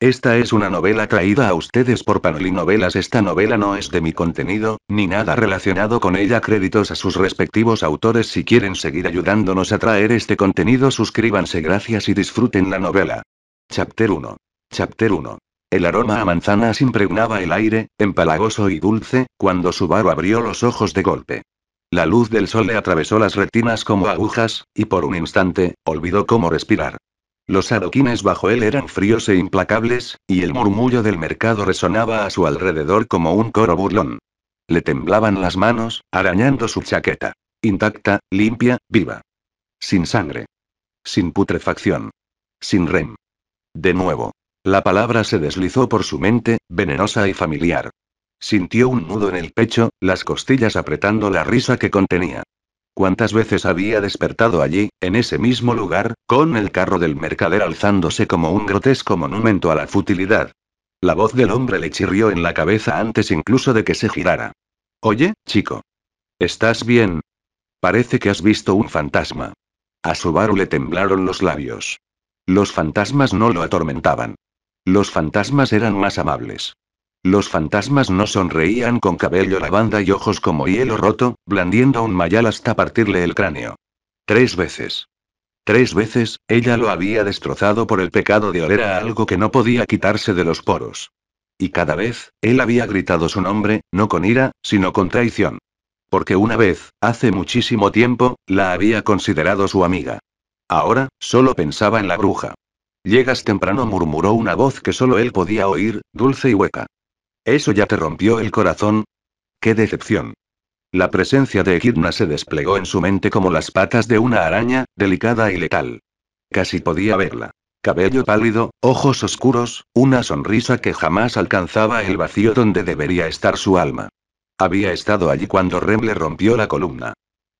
Esta es una novela traída a ustedes por Panoli Novelas. Esta novela no es de mi contenido, ni nada relacionado con ella. Créditos a sus respectivos autores. Si quieren seguir ayudándonos a traer este contenido, suscríbanse. Gracias y disfruten la novela. Chapter 1. Chapter 1. El aroma a manzanas impregnaba el aire, empalagoso y dulce, cuando Subaru abrió los ojos de golpe. La luz del sol le atravesó las retinas como agujas, y por un instante, olvidó cómo respirar. Los adoquines bajo él eran fríos e implacables, y el murmullo del mercado resonaba a su alrededor como un coro burlón. Le temblaban las manos, arañando su chaqueta. Intacta, limpia, viva. Sin sangre. Sin putrefacción. Sin rem. De nuevo. La palabra se deslizó por su mente, venenosa y familiar. Sintió un nudo en el pecho, las costillas apretando la risa que contenía. ¿Cuántas veces había despertado allí, en ese mismo lugar, con el carro del mercader alzándose como un grotesco monumento a la futilidad? La voz del hombre le chirrió en la cabeza antes incluso de que se girara. Oye, chico. ¿Estás bien? Parece que has visto un fantasma. A Subaru le temblaron los labios. Los fantasmas no lo atormentaban. Los fantasmas eran más amables. Los fantasmas no sonreían con cabello lavanda y ojos como hielo roto, blandiendo un mayal hasta partirle el cráneo. 3 veces. 3 veces, ella lo había destrozado por el pecado de oler a algo que no podía quitarse de los poros. Y cada vez, él había gritado su nombre, no con ira, sino con traición. Porque una vez, hace muchísimo tiempo, la había considerado su amiga. Ahora, solo pensaba en la bruja. Llegas temprano, murmuró una voz que solo él podía oír, dulce y hueca. ¿Eso ya te rompió el corazón? ¡Qué decepción! La presencia de Echidna se desplegó en su mente como las patas de una araña, delicada y letal. Casi podía verla. Cabello pálido, ojos oscuros, una sonrisa que jamás alcanzaba el vacío donde debería estar su alma. Había estado allí cuando Rem le rompió la columna.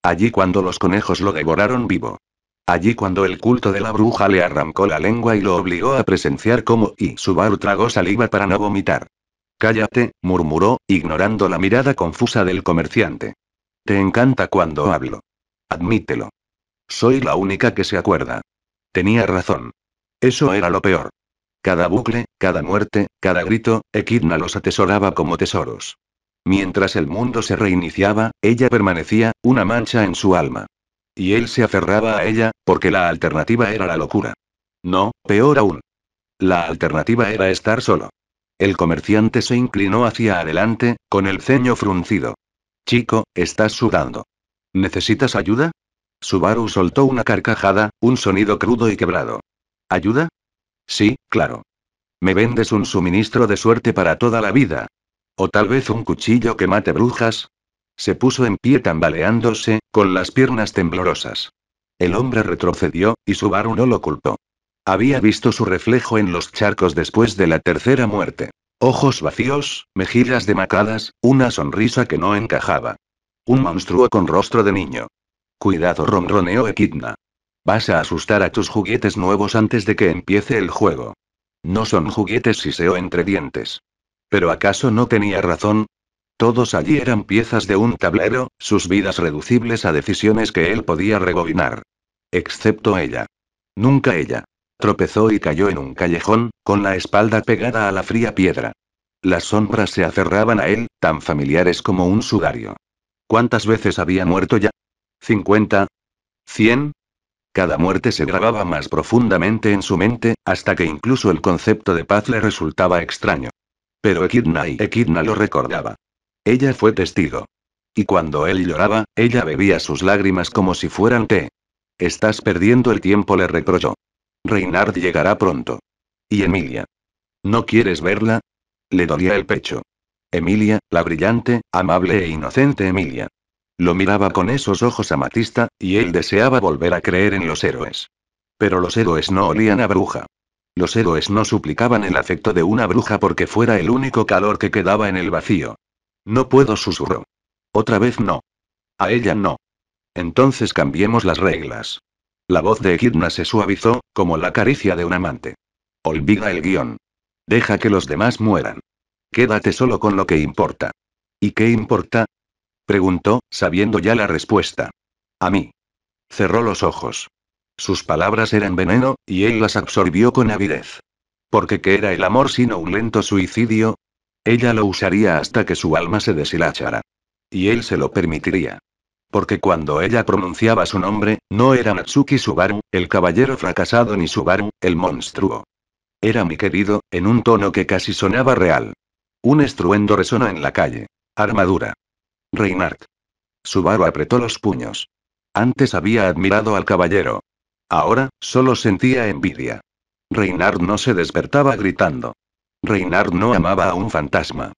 Allí cuando los conejos lo devoraron vivo. Allí cuando el culto de la bruja le arrancó la lengua y lo obligó a presenciar cómo Subaru tragó saliva para no vomitar. Cállate, murmuró, ignorando la mirada confusa del comerciante. Te encanta cuando hablo. Admítelo. Soy la única que se acuerda. Tenía razón. Eso era lo peor. Cada bucle, cada muerte, cada grito, Echidna los atesoraba como tesoros. Mientras el mundo se reiniciaba, ella permanecía, una mancha en su alma. Y él se aferraba a ella, porque la alternativa era la locura. No, peor aún. La alternativa era estar solo. El comerciante se inclinó hacia adelante, con el ceño fruncido. Chico, estás sudando. ¿Necesitas ayuda? Subaru soltó una carcajada, un sonido crudo y quebrado. ¿Ayuda? Sí, claro. ¿Me vendes un suministro de suerte para toda la vida? ¿O tal vez un cuchillo que mate brujas? Se puso en pie tambaleándose, con las piernas temblorosas. El hombre retrocedió, y Subaru no lo culpó. Había visto su reflejo en los charcos después de la tercera muerte. Ojos vacíos, mejillas demacradas, una sonrisa que no encajaba. Un monstruo con rostro de niño. Cuidado, ronroneó Echidna. Vas a asustar a tus juguetes nuevos antes de que empiece el juego. No son juguetes, siseó entre dientes. ¿Pero acaso no tenía razón? Todos allí eran piezas de un tablero, sus vidas reducibles a decisiones que él podía rebobinar. Excepto ella. Nunca ella. Tropezó y cayó en un callejón, con la espalda pegada a la fría piedra. Las sombras se aferraban a él, tan familiares como un sudario. ¿Cuántas veces había muerto ya? ¿50? ¿100? Cada muerte se grababa más profundamente en su mente, hasta que incluso el concepto de paz le resultaba extraño. Pero Echidna lo recordaba. Ella fue testigo. Y cuando él lloraba, ella bebía sus lágrimas como si fueran té. Estás perdiendo el tiempo, le reprochó. Reynard llegará pronto. ¿Y Emilia? ¿No quieres verla? Le dolía el pecho. Emilia, la brillante, amable e inocente Emilia. Lo miraba con esos ojos amatista, y él deseaba volver a creer en los héroes. Pero los héroes no olían a bruja. Los héroes no suplicaban el afecto de una bruja porque fuera el único calor que quedaba en el vacío. No puedo, susurró. Otra vez no. A ella no. Entonces cambiemos las reglas. La voz de Echidna se suavizó, como la caricia de un amante. Olvida el guión. Deja que los demás mueran. Quédate solo con lo que importa. ¿Y qué importa? Preguntó, sabiendo ya la respuesta. A mí. Cerró los ojos. Sus palabras eran veneno, y él las absorbió con avidez. Porque ¿qué era el amor sino un lento suicidio? Ella lo usaría hasta que su alma se deshilachara. Y él se lo permitiría. Porque cuando ella pronunciaba su nombre, no era Natsuki Subaru, el caballero fracasado ni Subaru, el monstruo. Era mi querido, en un tono que casi sonaba real. Un estruendo resonó en la calle. Armadura. Reinhardt. Subaru apretó los puños. Antes había admirado al caballero. Ahora, solo sentía envidia. Reinhardt no se despertaba gritando. Reinhardt no amaba a un fantasma.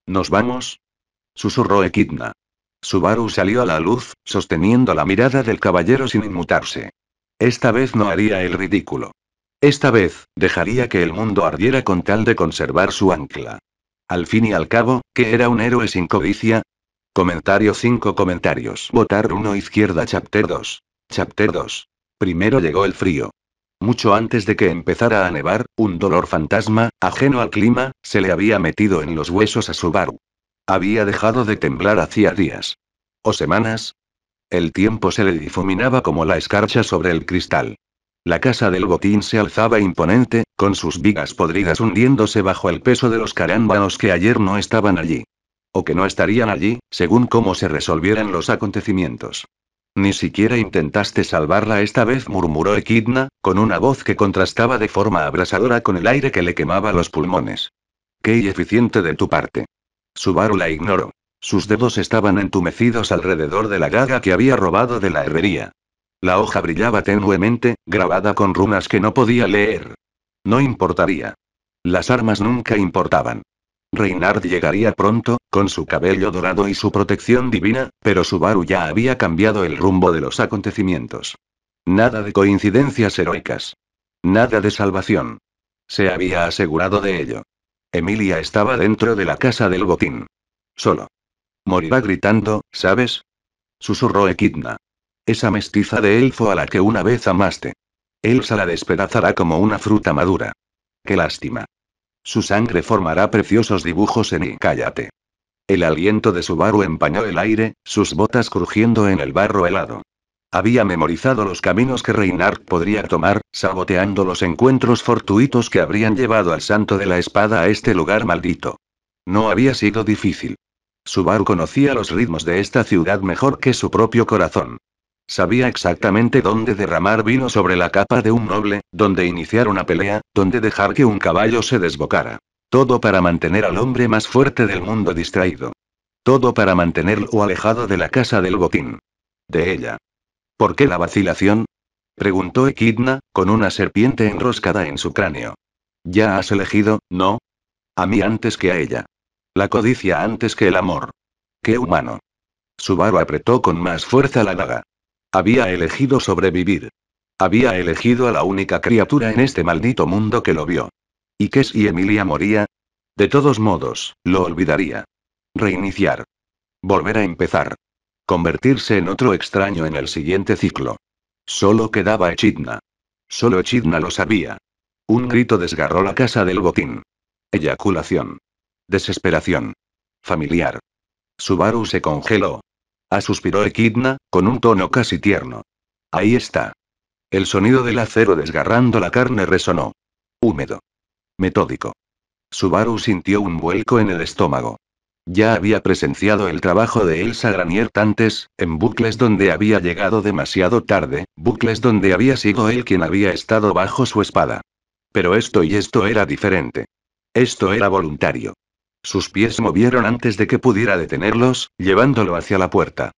¿Nos vamos? Susurró Echidna. Subaru salió a la luz, sosteniendo la mirada del caballero sin inmutarse. Esta vez no haría el ridículo. Esta vez, dejaría que el mundo ardiera con tal de conservar su ancla. Al fin y al cabo, ¿qué era un héroe sin codicia? Comentario 5 comentarios. Votar 1 izquierda Chapter 2. Chapter 2. Primero llegó el frío. Mucho antes de que empezara a nevar, un dolor fantasma, ajeno al clima, se le había metido en los huesos a Subaru. Había dejado de temblar hacía días. ¿O semanas? El tiempo se le difuminaba como la escarcha sobre el cristal. La casa del botín se alzaba imponente, con sus vigas podridas hundiéndose bajo el peso de los carámbanos que ayer no estaban allí. O que no estarían allí, según cómo se resolvieran los acontecimientos. Ni siquiera intentaste salvarla esta vez, murmuró Echidna, con una voz que contrastaba de forma abrasadora con el aire que le quemaba los pulmones. Qué ineficiente de tu parte. Subaru la ignoró. Sus dedos estaban entumecidos alrededor de la daga que había robado de la herrería. La hoja brillaba tenuemente, grabada con runas que no podía leer. No importaría. Las armas nunca importaban. Reinhardt llegaría pronto, con su cabello dorado y su protección divina, pero Subaru ya había cambiado el rumbo de los acontecimientos. Nada de coincidencias heroicas. Nada de salvación. Se había asegurado de ello. Emilia estaba dentro de la casa del botín. Solo. Morirá gritando, ¿sabes? Susurró Echidna. Esa mestiza de elfo a la que una vez amaste. Elsa la despedazará como una fruta madura. Qué lástima. Su sangre formará preciosos dibujos en y cállate. El aliento de Subaru empañó el aire, sus botas crujiendo en el barro helado. Había memorizado los caminos que Reinhardt podría tomar, saboteando los encuentros fortuitos que habrían llevado al santo de la espada a este lugar maldito. No había sido difícil. Subaru conocía los ritmos de esta ciudad mejor que su propio corazón. Sabía exactamente dónde derramar vino sobre la capa de un noble, dónde iniciar una pelea, dónde dejar que un caballo se desbocara. Todo para mantener al hombre más fuerte del mundo distraído. Todo para mantenerlo alejado de la casa del botín. De ella. ¿Por qué la vacilación? Preguntó Echidna, con una serpiente enroscada en su cráneo. Ya has elegido, ¿no? A mí antes que a ella. La codicia antes que el amor. ¡Qué humano! Subaru apretó con más fuerza la daga. Había elegido sobrevivir. Había elegido a la única criatura en este maldito mundo que lo vio. ¿Y qué si Emilia moría? De todos modos, lo olvidaría. Reiniciar. Volver a empezar. Convertirse en otro extraño en el siguiente ciclo. Solo quedaba Echidna. Solo Echidna lo sabía. Un grito desgarró la casa del botín. Eyaculación. Desesperación. Familiar. Subaru se congeló. Suspiró Echidna, con un tono casi tierno. Ahí está. El sonido del acero desgarrando la carne resonó. Húmedo. Metódico. Subaru sintió un vuelco en el estómago. Ya había presenciado el trabajo de Elsa Granier antes, en bucles donde había llegado demasiado tarde, bucles donde había sido él quien había estado bajo su espada. Pero esto era diferente. Esto era voluntario. Sus pies movieron antes de que pudiera detenerlos, llevándolo hacia la puerta.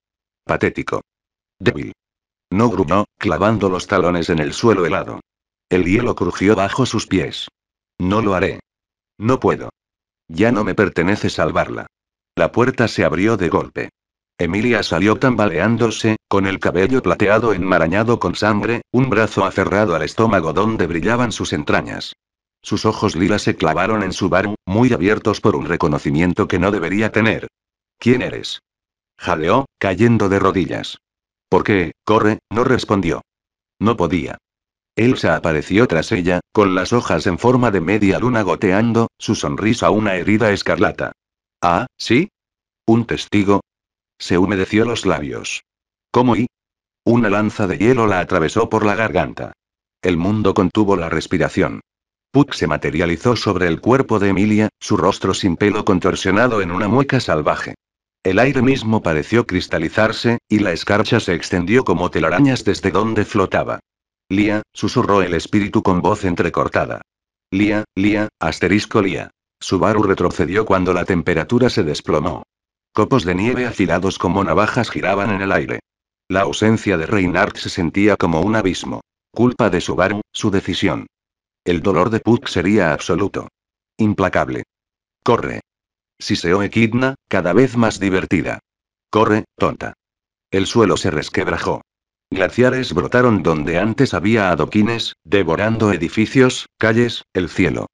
Patético. Débil. No gruñó, clavando los talones en el suelo helado. El hielo crujió bajo sus pies. No lo haré. No puedo. Ya no me pertenece salvarla. La puerta se abrió de golpe. Emilia salió tambaleándose, con el cabello plateado enmarañado con sangre, un brazo aferrado al estómago donde brillaban sus entrañas. Sus ojos lila se clavaron en Subaru, muy abiertos por un reconocimiento que no debería tener. ¿Quién eres? Jadeó, cayendo de rodillas. ¿Por qué? Corre, no respondió. No podía. Elsa apareció tras ella, con las hojas en forma de media luna goteando, su sonrisa una herida escarlata. Ah, ¿sí? ¿Un testigo? Se humedeció los labios. ¿Cómo y? Una lanza de hielo la atravesó por la garganta. El mundo contuvo la respiración. Puck se materializó sobre el cuerpo de Emilia, su rostro sin pelo contorsionado en una mueca salvaje. El aire mismo pareció cristalizarse, y la escarcha se extendió como telarañas desde donde flotaba. Lía, susurró el espíritu con voz entrecortada. Lía, Lía, asterisco Lía. Subaru retrocedió cuando la temperatura se desplomó. Copos de nieve afilados como navajas giraban en el aire. La ausencia de Reinhardt se sentía como un abismo. Culpa de Subaru, su decisión. El dolor de Puck sería absoluto. Implacable. Corre. Siseó Echidna, cada vez más divertida. Corre, tonta. El suelo se resquebrajó. Glaciares brotaron donde antes había adoquines, devorando edificios, calles, el cielo.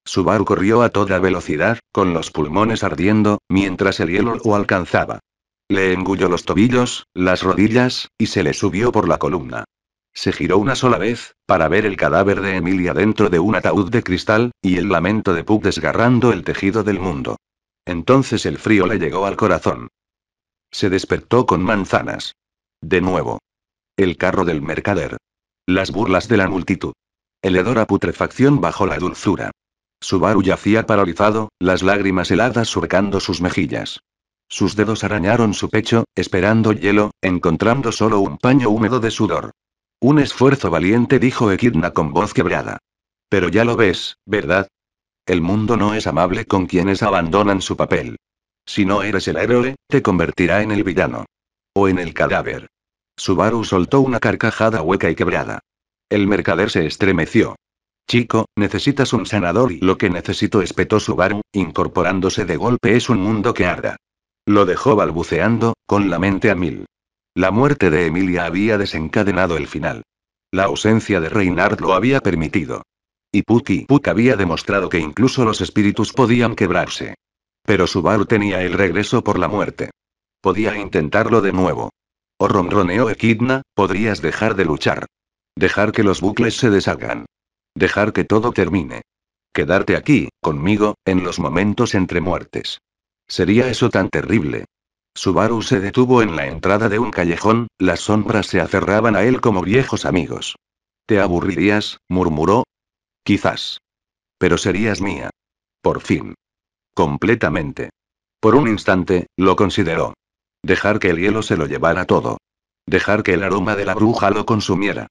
Subaru corrió a toda velocidad, con los pulmones ardiendo, mientras el hielo lo alcanzaba. Le engulló los tobillos, las rodillas, y se le subió por la columna. Se giró una sola vez, para ver el cadáver de Emilia dentro de un ataúd de cristal, y el lamento de Puck desgarrando el tejido del mundo. Entonces el frío le llegó al corazón. Se despertó con manzanas. De nuevo. El carro del mercader. Las burlas de la multitud. El hedor a putrefacción bajo la dulzura. Subaru yacía paralizado, las lágrimas heladas surcando sus mejillas. Sus dedos arañaron su pecho, esperando hielo, encontrando solo un paño húmedo de sudor. Un esfuerzo valiente, dijo Echidna con voz quebrada. Pero ya lo ves, ¿verdad? El mundo no es amable con quienes abandonan su papel. Si no eres el héroe, te convertirá en el villano. O en el cadáver. Subaru soltó una carcajada hueca y quebrada. El mercader se estremeció. Chico, necesitas un sanador y lo que necesito, espetó Subaru, incorporándose de golpe, es un mundo que arda. Lo dejó balbuceando, con la mente a mil. La muerte de Emilia había desencadenado el final. La ausencia de Reinhardt lo había permitido. Y Puck había demostrado que incluso los espíritus podían quebrarse. Pero Subaru tenía el regreso por la muerte. Podía intentarlo de nuevo. O ronroneó Echidna, podrías dejar de luchar. Dejar que los bucles se deshagan. Dejar que todo termine. Quedarte aquí, conmigo, en los momentos entre muertes. ¿Sería eso tan terrible? Subaru se detuvo en la entrada de un callejón, las sombras se aferraban a él como viejos amigos. ¿Te aburrirías?, murmuró. Quizás. Pero serías mía. Por fin. Completamente. Por un instante, lo consideró. Dejar que el hielo se lo llevara todo. Dejar que el aroma de la bruja lo consumiera.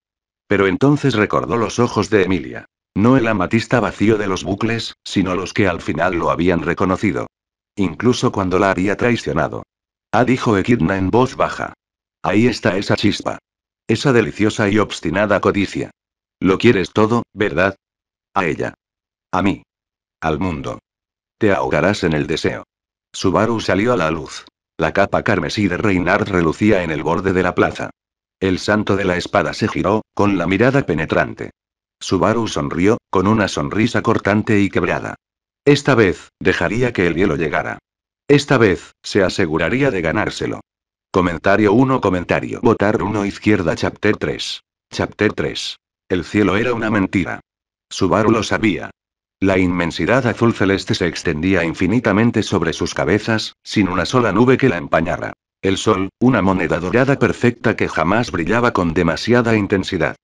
Pero entonces recordó los ojos de Emilia. No el amatista vacío de los bucles, sino los que al final lo habían reconocido. Incluso cuando la había traicionado. Dijo Echidna en voz baja. Ahí está esa chispa. Esa deliciosa y obstinada codicia. Lo quieres todo, ¿verdad? A ella. A mí. Al mundo. Te ahogarás en el deseo. Subaru salió a la luz. La capa carmesí de Reinhardt relucía en el borde de la plaza. El santo de la espada se giró, con la mirada penetrante. Subaru sonrió, con una sonrisa cortante y quebrada. Esta vez, dejaría que el hielo llegara. Esta vez, se aseguraría de ganárselo. Comentario 1. Votar 1 izquierda. Chapter 3. Chapter 3. El cielo era una mentira. Subaru lo sabía. La inmensidad azul celeste se extendía infinitamente sobre sus cabezas, sin una sola nube que la empañara. El sol, una moneda dorada perfecta que jamás brillaba con demasiada intensidad.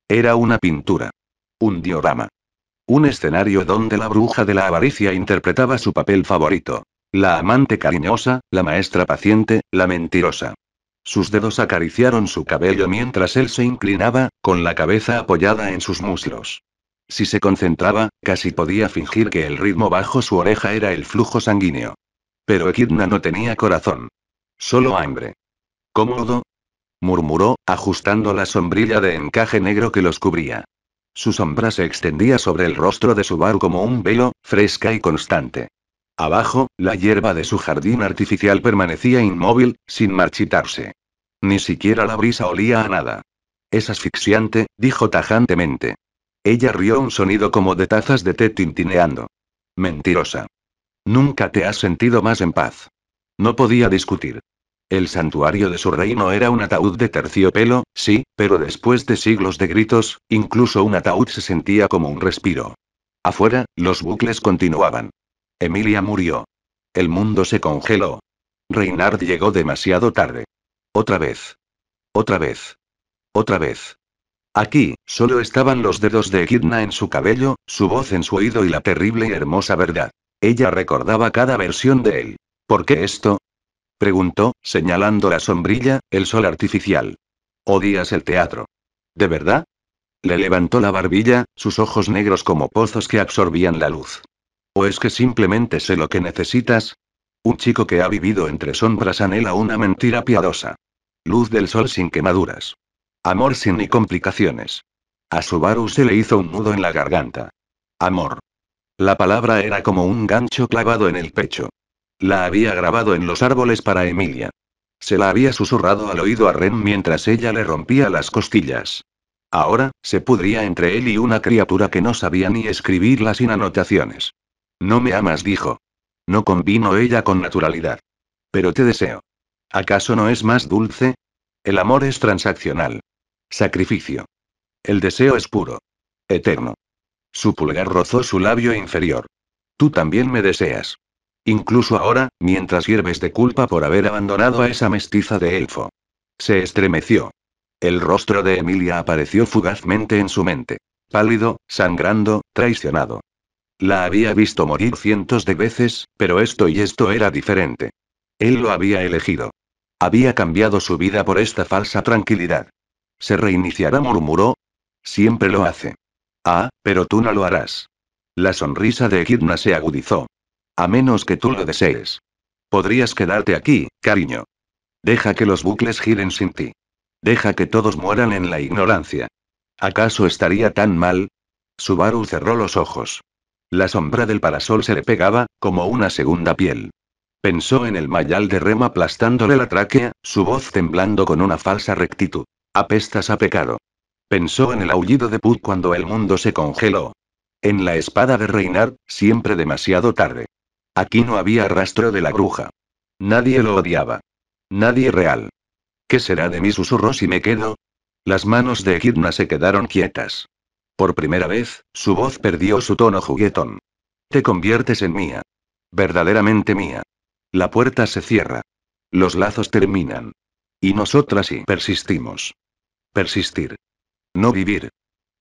Era una pintura. Un diorama. Un escenario donde la bruja de la avaricia interpretaba su papel favorito. La amante cariñosa, la maestra paciente, la mentirosa. Sus dedos acariciaron su cabello mientras él se inclinaba, con la cabeza apoyada en sus muslos. Si se concentraba, casi podía fingir que el ritmo bajo su oreja era el flujo sanguíneo. Pero Echidna no tenía corazón. Solo hambre. ¿Cómodo?, murmuró, ajustando la sombrilla de encaje negro que los cubría. Su sombra se extendía sobre el rostro de Subaru como un velo, fresca y constante. Abajo, la hierba de su jardín artificial permanecía inmóvil, sin marchitarse. Ni siquiera la brisa olía a nada. Es asfixiante, dijo tajantemente. Ella rió, un sonido como de tazas de té tintineando. Mentirosa. Nunca te has sentido más en paz. No podía discutir. El santuario de su reino era un ataúd de terciopelo, sí, pero después de siglos de gritos, incluso un ataúd se sentía como un respiro. Afuera, los bucles continuaban. Emilia murió. El mundo se congeló. Reinhardt llegó demasiado tarde. Otra vez. Otra vez. Otra vez. Aquí, solo estaban los dedos de Echidna en su cabello, su voz en su oído y la terrible y hermosa verdad. Ella recordaba cada versión de él. ¿Por qué esto? Preguntó, señalando la sombrilla, el sol artificial. ¿Odias el teatro? ¿De verdad? Le levantó la barbilla, sus ojos negros como pozos que absorbían la luz. ¿O es que simplemente sé lo que necesitas? Un chico que ha vivido entre sombras anhela una mentira piadosa. Luz del sol sin quemaduras. Amor sin ni complicaciones. A Subaru se le hizo un nudo en la garganta. Amor. La palabra era como un gancho clavado en el pecho. La había grabado en los árboles para Emilia. Se la había susurrado al oído a Ren mientras ella le rompía las costillas. Ahora, se pudría entre él y una criatura que no sabía ni escribirla sin anotaciones. No me amas, dijo. No convino ella con naturalidad. Pero te deseo. ¿Acaso no es más dulce? El amor es transaccional. Sacrificio. El deseo es puro. Eterno. Su pulgar rozó su labio inferior. Tú también me deseas. Incluso ahora, mientras hierves de culpa por haber abandonado a esa mestiza de elfo. Se estremeció. El rostro de Emilia apareció fugazmente en su mente. Pálido, sangrando, traicionado. La había visto morir cientos de veces, pero esto era diferente. Él lo había elegido. Había cambiado su vida por esta falsa tranquilidad. Se reiniciará, murmuró. Siempre lo hace. Ah, pero tú no lo harás. La sonrisa de Echidna se agudizó. A menos que tú lo desees. Podrías quedarte aquí, cariño. Deja que los bucles giren sin ti. Deja que todos mueran en la ignorancia. ¿Acaso estaría tan mal? Subaru cerró los ojos. La sombra del parasol se le pegaba, como una segunda piel. Pensó en el mayal de Rem aplastándole la tráquea, su voz temblando con una falsa rectitud. Apestas a pecado. Pensó en el aullido de Puck cuando el mundo se congeló. En la espada de Reinar, siempre demasiado tarde. Aquí no había rastro de la bruja. Nadie lo odiaba. Nadie real. ¿Qué será de mí?, susurró si me quedo? Las manos de Echidna se quedaron quietas. Por primera vez, su voz perdió su tono juguetón. Te conviertes en mía. Verdaderamente mía. La puerta se cierra. Los lazos terminan. Y nosotras sí persistimos. Persistir. No vivir.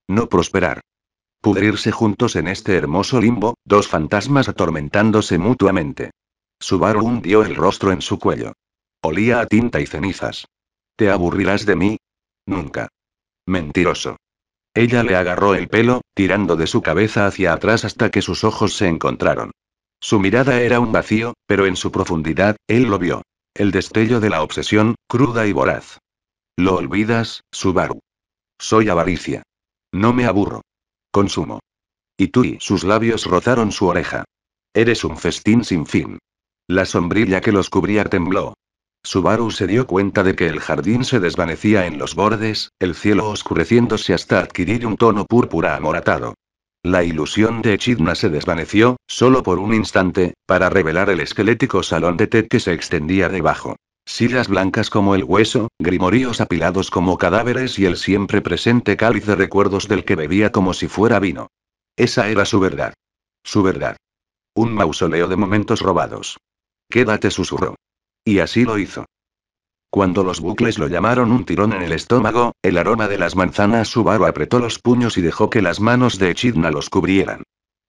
No prosperar. Pudrirse juntos en este hermoso limbo, dos fantasmas atormentándose mutuamente. Subaru hundió el rostro en su cuello. Olía a tinta y cenizas. ¿Te aburrirás de mí? Nunca. Mentiroso. Ella le agarró el pelo, tirando de su cabeza hacia atrás hasta que sus ojos se encontraron. Su mirada era un vacío, pero en su profundidad, él lo vio. El destello de la obsesión, cruda y voraz. ¿Lo olvidas, Subaru? Soy avaricia. No me aburro. Consumo. Y tú, y sus labios rozaron su oreja. Eres un festín sin fin. La sombrilla que los cubría tembló. Subaru se dio cuenta de que el jardín se desvanecía en los bordes, el cielo oscureciéndose hasta adquirir un tono púrpura amoratado. La ilusión de Echidna se desvaneció, solo por un instante, para revelar el esquelético salón de té que se extendía debajo. Sillas blancas como el hueso, grimoríos apilados como cadáveres y el siempre presente cáliz de recuerdos del que bebía como si fuera vino. Esa era su verdad. Su verdad. Un mausoleo de momentos robados. Quédate, susurró. Y así lo hizo. Cuando los bucles lo llamaron un tirón en el estómago, el aroma de las manzanas, Subaru apretó los puños y dejó que las manos de Echidna los cubrieran.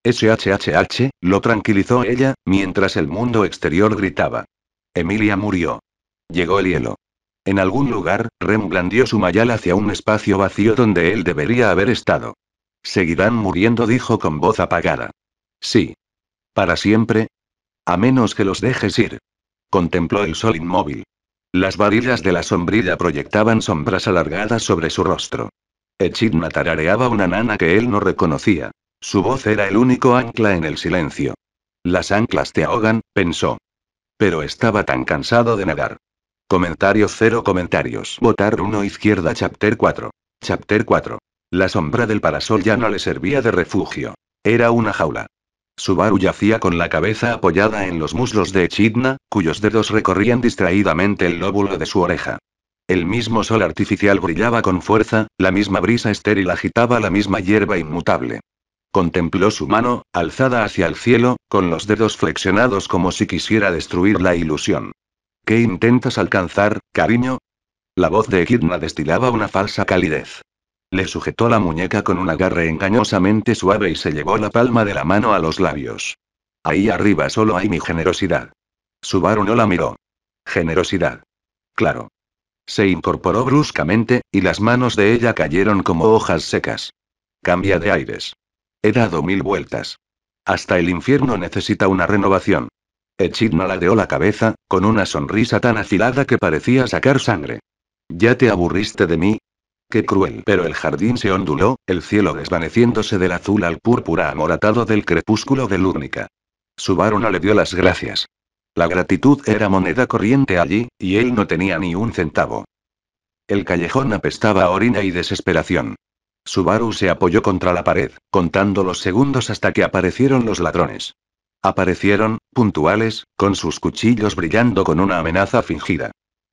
SHHH, lo tranquilizó ella, mientras el mundo exterior gritaba. Emilia murió. Llegó el hielo. En algún lugar, Rem blandió su mayal hacia un espacio vacío donde él debería haber estado. Seguirán muriendo, dijo con voz apagada. Sí. ¿Para siempre? A menos que los dejes ir. Contempló el sol inmóvil. Las varillas de la sombrilla proyectaban sombras alargadas sobre su rostro. Echidna tarareaba una nana que él no reconocía. Su voz era el único ancla en el silencio. Las anclas te ahogan, pensó. Pero estaba tan cansado de nadar. Comentario 0 comentarios. Votar 1 izquierda. Chapter 4. Chapter 4. La sombra del parasol ya no le servía de refugio. Era una jaula. Subaru yacía con la cabeza apoyada en los muslos de Echidna, cuyos dedos recorrían distraídamente el lóbulo de su oreja. El mismo sol artificial brillaba con fuerza, la misma brisa estéril agitaba la misma hierba inmutable. Contempló su mano, alzada hacia el cielo, con los dedos flexionados como si quisiera destruir la ilusión. ¿Qué intentas alcanzar, cariño? La voz de Echidna destilaba una falsa calidez. Le sujetó la muñeca con un agarre engañosamente suave y se llevó la palma de la mano a los labios. Ahí arriba solo hay mi generosidad. Subaru no la miró. Generosidad. Claro. Se incorporó bruscamente, y las manos de ella cayeron como hojas secas. Cambia de aires. He dado 1000 vueltas. Hasta el infierno necesita una renovación. Echidna ladeó la cabeza, con una sonrisa tan afilada que parecía sacar sangre. ¿Ya te aburriste de mí? Qué cruel. Pero el jardín se onduló, el cielo desvaneciéndose del azul al púrpura amoratado del crepúsculo de Lúrnica. Subaru no le dio las gracias. La gratitud era moneda corriente allí, y él no tenía ni un centavo. El callejón apestaba a orina y desesperación. Subaru se apoyó contra la pared, contando los segundos hasta que aparecieron los ladrones. Aparecieron, puntuales, con sus cuchillos brillando con una amenaza fingida.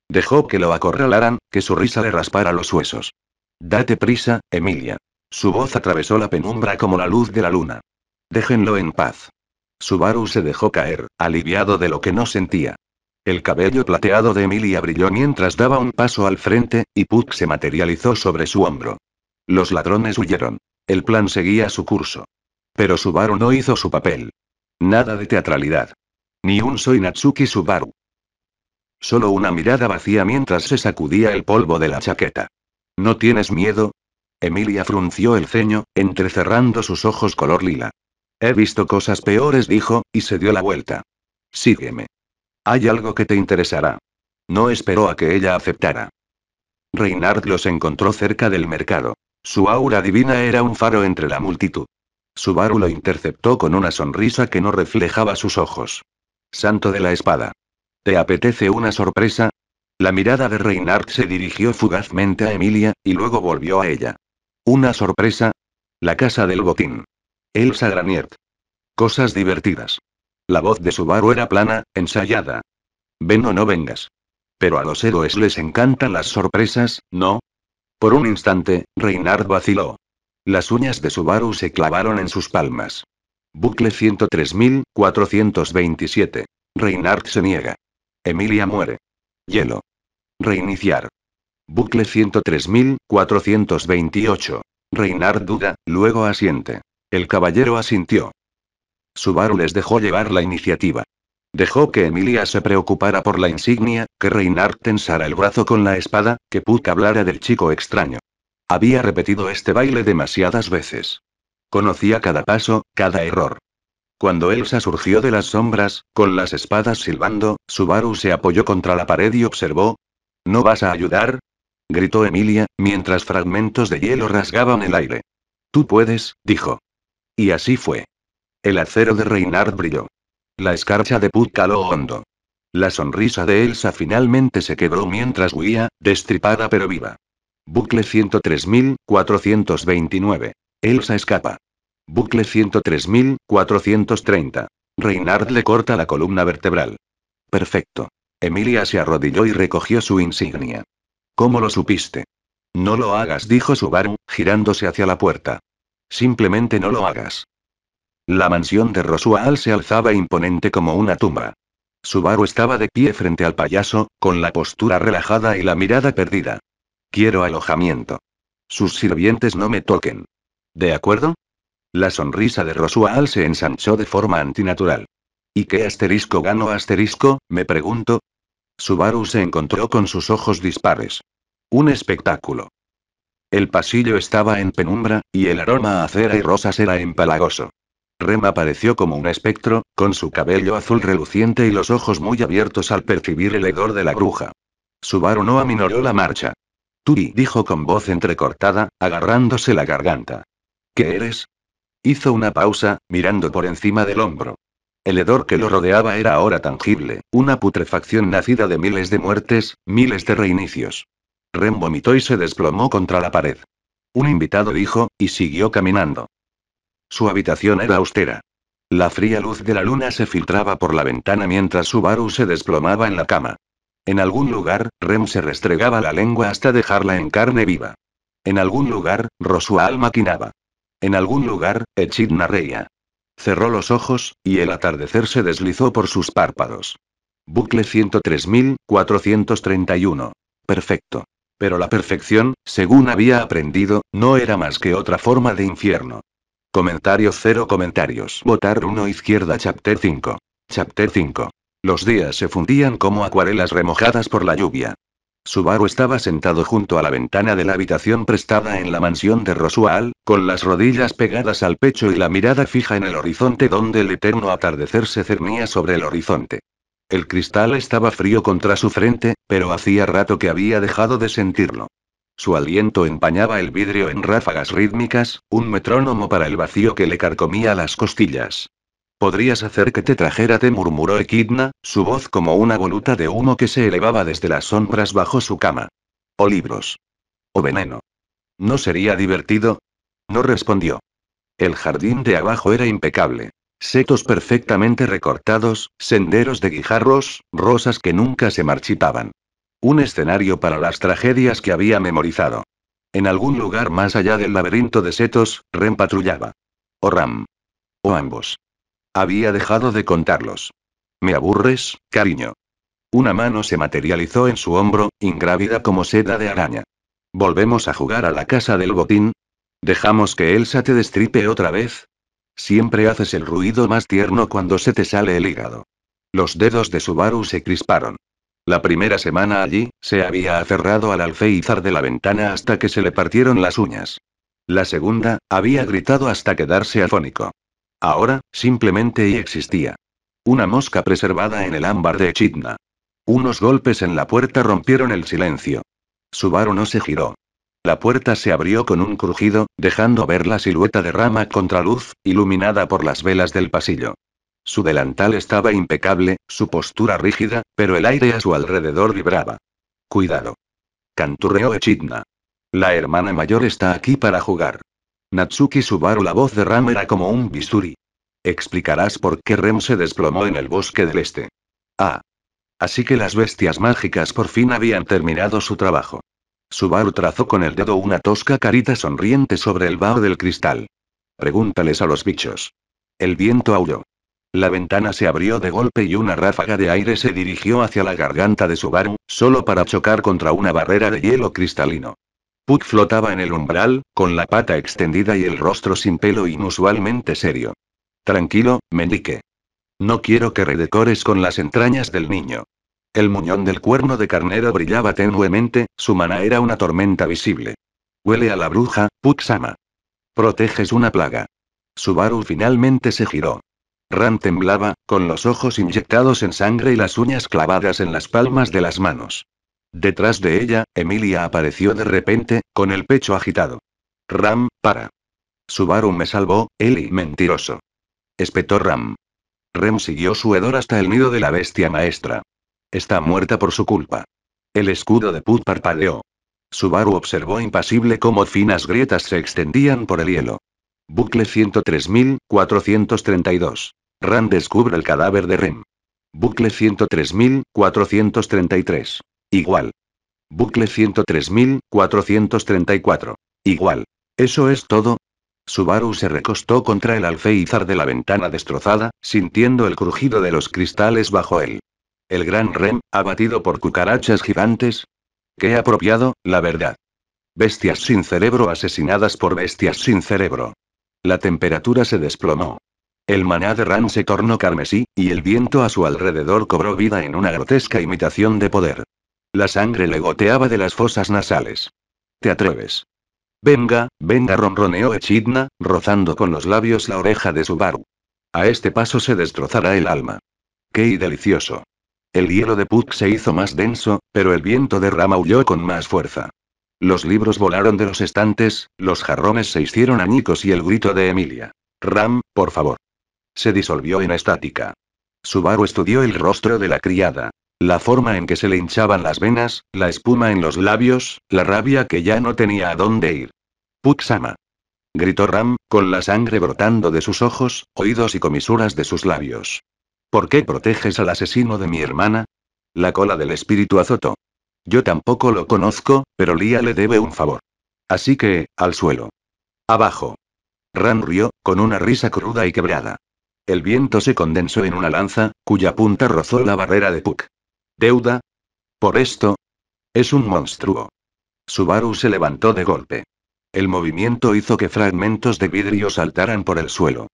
Dejó que lo acorralaran, que su risa le raspara los huesos. Date prisa, Emilia. Su voz atravesó la penumbra como la luz de la luna. Déjenlo en paz. Subaru se dejó caer, aliviado de lo que no sentía. El cabello plateado de Emilia brilló mientras daba un paso al frente, y Puck se materializó sobre su hombro. Los ladrones huyeron. El plan seguía su curso. Pero Subaru no hizo su papel. Nada de teatralidad. Ni un soy Natsuki Subaru. Solo una mirada vacía mientras se sacudía el polvo de la chaqueta. ¿No tienes miedo? Emilia frunció el ceño, entrecerrando sus ojos color lila. He visto cosas peores, dijo, y se dio la vuelta. Sígueme. Hay algo que te interesará. No esperó a que ella aceptara. Reinhard los encontró cerca del mercado. Su aura divina era un faro entre la multitud. Subaru lo interceptó con una sonrisa que no reflejaba sus ojos. Santo de la espada. ¿Te apetece una sorpresa? La mirada de Reinhard se dirigió fugazmente a Emilia, y luego volvió a ella. ¿Una sorpresa? La casa del botín. Elsa Graniert. Cosas divertidas. La voz de Subaru era plana, ensayada. Ven o no vengas. Pero a los héroes les encantan las sorpresas, ¿no? Por un instante, Reinhard vaciló. Las uñas de Subaru se clavaron en sus palmas. Bucle 103.427. Reinhard se niega. Emilia muere. Hielo. Reiniciar. Bucle 103.428. Reinhard duda, luego asiente. El caballero asintió. Subaru les dejó llevar la iniciativa. Dejó que Emilia se preocupara por la insignia, que Reinhard tensara el brazo con la espada, que Puck hablara del chico extraño. Había repetido este baile demasiadas veces. Conocía cada paso, cada error. Cuando Elsa surgió de las sombras, con las espadas silbando, Subaru se apoyó contra la pared y observó. ¿No vas a ayudar? Gritó Emilia, mientras fragmentos de hielo rasgaban el aire. Tú puedes, dijo. Y así fue. El acero de Reinhard brilló. La escarcha de Puck caló hondo. La sonrisa de Elsa finalmente se quebró mientras huía, destripada pero viva. Bucle 103.429. Elsa escapa. Bucle 103.430. Reinhard le corta la columna vertebral. Perfecto. Emilia se arrodilló y recogió su insignia. ¿Cómo lo supiste? No lo hagas, dijo Subaru, girándose hacia la puerta. Simplemente no lo hagas. La mansión de Rosual se alzaba imponente como una tumba. Subaru estaba de pie frente al payaso, con la postura relajada y la mirada perdida. Quiero alojamiento. Sus sirvientes no me toquen. ¿De acuerdo? La sonrisa de Rosual se ensanchó de forma antinatural. ¿Y qué asterisco ganó asterisco, me pregunto? Subaru se encontró con sus ojos dispares. Un espectáculo. El pasillo estaba en penumbra, y el aroma a cera y rosas era empalagoso. Rem apareció como un espectro, con su cabello azul reluciente y los ojos muy abiertos al percibir el hedor de la bruja. Subaru no aminoró la marcha. Turi, dijo con voz entrecortada, agarrándose la garganta. ¿Qué eres? Hizo una pausa, mirando por encima del hombro. El hedor que lo rodeaba era ahora tangible, una putrefacción nacida de miles de muertes, miles de reinicios. Rem vomitó y se desplomó contra la pared. Un invitado, dijo, y siguió caminando. Su habitación era austera. La fría luz de la luna se filtraba por la ventana mientras Subaru se desplomaba en la cama. En algún lugar, Rem se restregaba la lengua hasta dejarla en carne viva. En algún lugar, Rosual maquinaba. En algún lugar, Echidna reía. Cerró los ojos, y el atardecer se deslizó por sus párpados. Bucle 103.431. Perfecto. Pero la perfección, según había aprendido, no era más que otra forma de infierno. Comentario 0 comentarios. Votar 1 izquierda Chapter 5. Chapter 5. Los días se fundían como acuarelas remojadas por la lluvia. Subaru estaba sentado junto a la ventana de la habitación prestada en la mansión de Roswell, con las rodillas pegadas al pecho y la mirada fija en el horizonte donde el eterno atardecer se cernía sobre el horizonte. El cristal estaba frío contra su frente, pero hacía rato que había dejado de sentirlo. Su aliento empañaba el vidrio en ráfagas rítmicas, un metrónomo para el vacío que le carcomía las costillas. ¿Podrías hacer que te trajera té?, murmuró Echidna, su voz como una voluta de humo que se elevaba desde las sombras bajo su cama. ¿O libros? ¿O veneno? ¿No sería divertido? No respondió. El jardín de abajo era impecable. Setos perfectamente recortados, senderos de guijarros, rosas que nunca se marchitaban. Un escenario para las tragedias que había memorizado. En algún lugar más allá del laberinto de setos, Rem patrullaba. O Ram. O ambos. Había dejado de contarlos. ¿Me aburres, cariño? Una mano se materializó en su hombro, ingrávida como seda de araña. ¿Volvemos a jugar a la casa del botín? ¿Dejamos que Elsa te destripe otra vez? Siempre haces el ruido más tierno cuando se te sale el hígado. Los dedos de Subaru se crisparon. La primera semana allí, se había aferrado al alféizar de la ventana hasta que se le partieron las uñas. La segunda, había gritado hasta quedarse afónico. Ahora, simplemente y existía. Una mosca preservada en el ámbar de Echidna. Unos golpes en la puerta rompieron el silencio. Subaru no se giró. La puerta se abrió con un crujido, dejando ver la silueta de Ram a contraluz, iluminada por las velas del pasillo. Su delantal estaba impecable, su postura rígida, pero el aire a su alrededor vibraba. Cuidado. Canturreó Echidna. La hermana mayor está aquí para jugar. Natsuki Subaru. La voz de Ram era como un bisturí. ¿Explicarás por qué Rem se desplomó en el bosque del este? Ah. Así que las bestias mágicas por fin habían terminado su trabajo. Subaru trazó con el dedo una tosca carita sonriente sobre el vaho del cristal. Pregúntales a los bichos. El viento aulló. La ventana se abrió de golpe y una ráfaga de aire se dirigió hacia la garganta de Subaru, solo para chocar contra una barrera de hielo cristalino. Puck flotaba en el umbral, con la pata extendida y el rostro sin pelo inusualmente serio. Tranquilo, meñique. No quiero que redecores con las entrañas del niño. El muñón del cuerno de carnero brillaba tenuemente, su mana era una tormenta visible. Huele a la bruja, Puck-sama. Proteges una plaga. Subaru finalmente se giró. Ran temblaba, con los ojos inyectados en sangre y las uñas clavadas en las palmas de las manos. Detrás de ella, Emilia apareció de repente, con el pecho agitado. Ram, para. Subaru me salvó, Eli mentiroso. Espetó Ram. Rem siguió su hedor hasta el nido de la bestia maestra. Está muerta por su culpa. El escudo de Puck parpadeó. Subaru observó impasible cómo finas grietas se extendían por el hielo. Bucle 103.432. Ram descubre el cadáver de Rem. Bucle 103.433. Igual. Bucle 103.434. Igual. ¿Eso es todo? Subaru se recostó contra el alféizar de la ventana destrozada, sintiendo el crujido de los cristales bajo él. El gran Rem, abatido por cucarachas gigantes. Qué apropiado, la verdad. Bestias sin cerebro asesinadas por bestias sin cerebro. La temperatura se desplomó. El maná de Ran se tornó carmesí, y el viento a su alrededor cobró vida en una grotesca imitación de poder. La sangre le goteaba de las fosas nasales. ¿Te atreves? Venga, venga, ronroneó Echidna, rozando con los labios la oreja de Subaru. A este paso se destrozará el alma. ¡Qué delicioso! El hielo de Puck se hizo más denso, pero el viento de Ram aulló con más fuerza. Los libros volaron de los estantes, los jarrones se hicieron añicos y el grito de Emilia. Ram, por favor. Se disolvió en estática. Subaru estudió el rostro de la criada. La forma en que se le hinchaban las venas, la espuma en los labios, la rabia que ya no tenía a dónde ir. Puck-sama. Gritó Ram, con la sangre brotando de sus ojos, oídos y comisuras de sus labios. ¿Por qué proteges al asesino de mi hermana? La cola del espíritu azotó. Yo tampoco lo conozco, pero Lia le debe un favor. Así que, al suelo. Abajo. Ram rió, con una risa cruda y quebrada. El viento se condensó en una lanza, cuya punta rozó la barrera de Puck. ¿Deuda? ¿Por esto? Es un monstruo. Subaru se levantó de golpe. El movimiento hizo que fragmentos de vidrio saltaran por el suelo.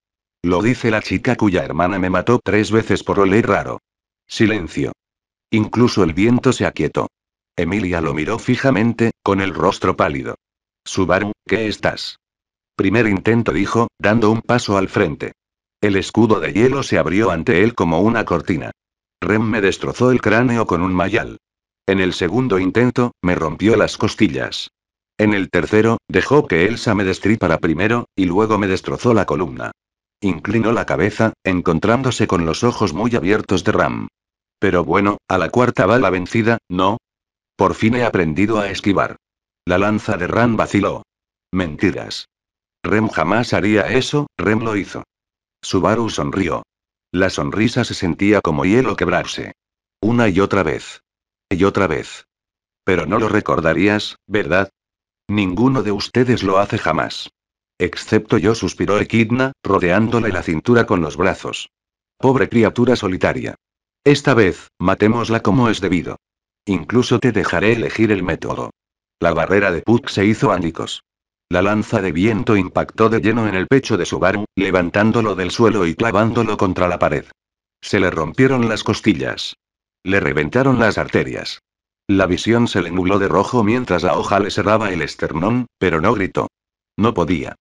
Lo dice la chica cuya hermana me mató 3 veces por oler raro. Silencio. Incluso el viento se aquietó. Emilia lo miró fijamente, con el rostro pálido. Subaru, ¿qué estás? Primer intento, dijo, dando un paso al frente. El escudo de hielo se abrió ante él como una cortina. Rem me destrozó el cráneo con un mayal. En el segundo intento, me rompió las costillas. En el tercero, dejó que Elsa me destripara primero, y luego me destrozó la columna. Inclinó la cabeza, encontrándose con los ojos muy abiertos de Ram. Pero bueno, a la cuarta va la vencida, ¿no? Por fin he aprendido a esquivar. La lanza de Ram vaciló. Mentiras. Rem jamás haría eso, Rem lo hizo. Subaru sonrió. La sonrisa se sentía como hielo quebrarse. Una y otra vez. Y otra vez. Pero no lo recordarías, ¿verdad? Ninguno de ustedes lo hace jamás. Excepto yo, suspiró Echidna, rodeándole la cintura con los brazos. Pobre criatura solitaria. Esta vez, matémosla como es debido. Incluso te dejaré elegir el método. La barrera de Puck se hizo añicos. La lanza de viento impactó de lleno en el pecho de Subaru, levantándolo del suelo y clavándolo contra la pared. Se le rompieron las costillas. Le reventaron las arterias. La visión se le nubló de rojo mientras la hoja le cerraba el esternón, pero no gritó. No podía.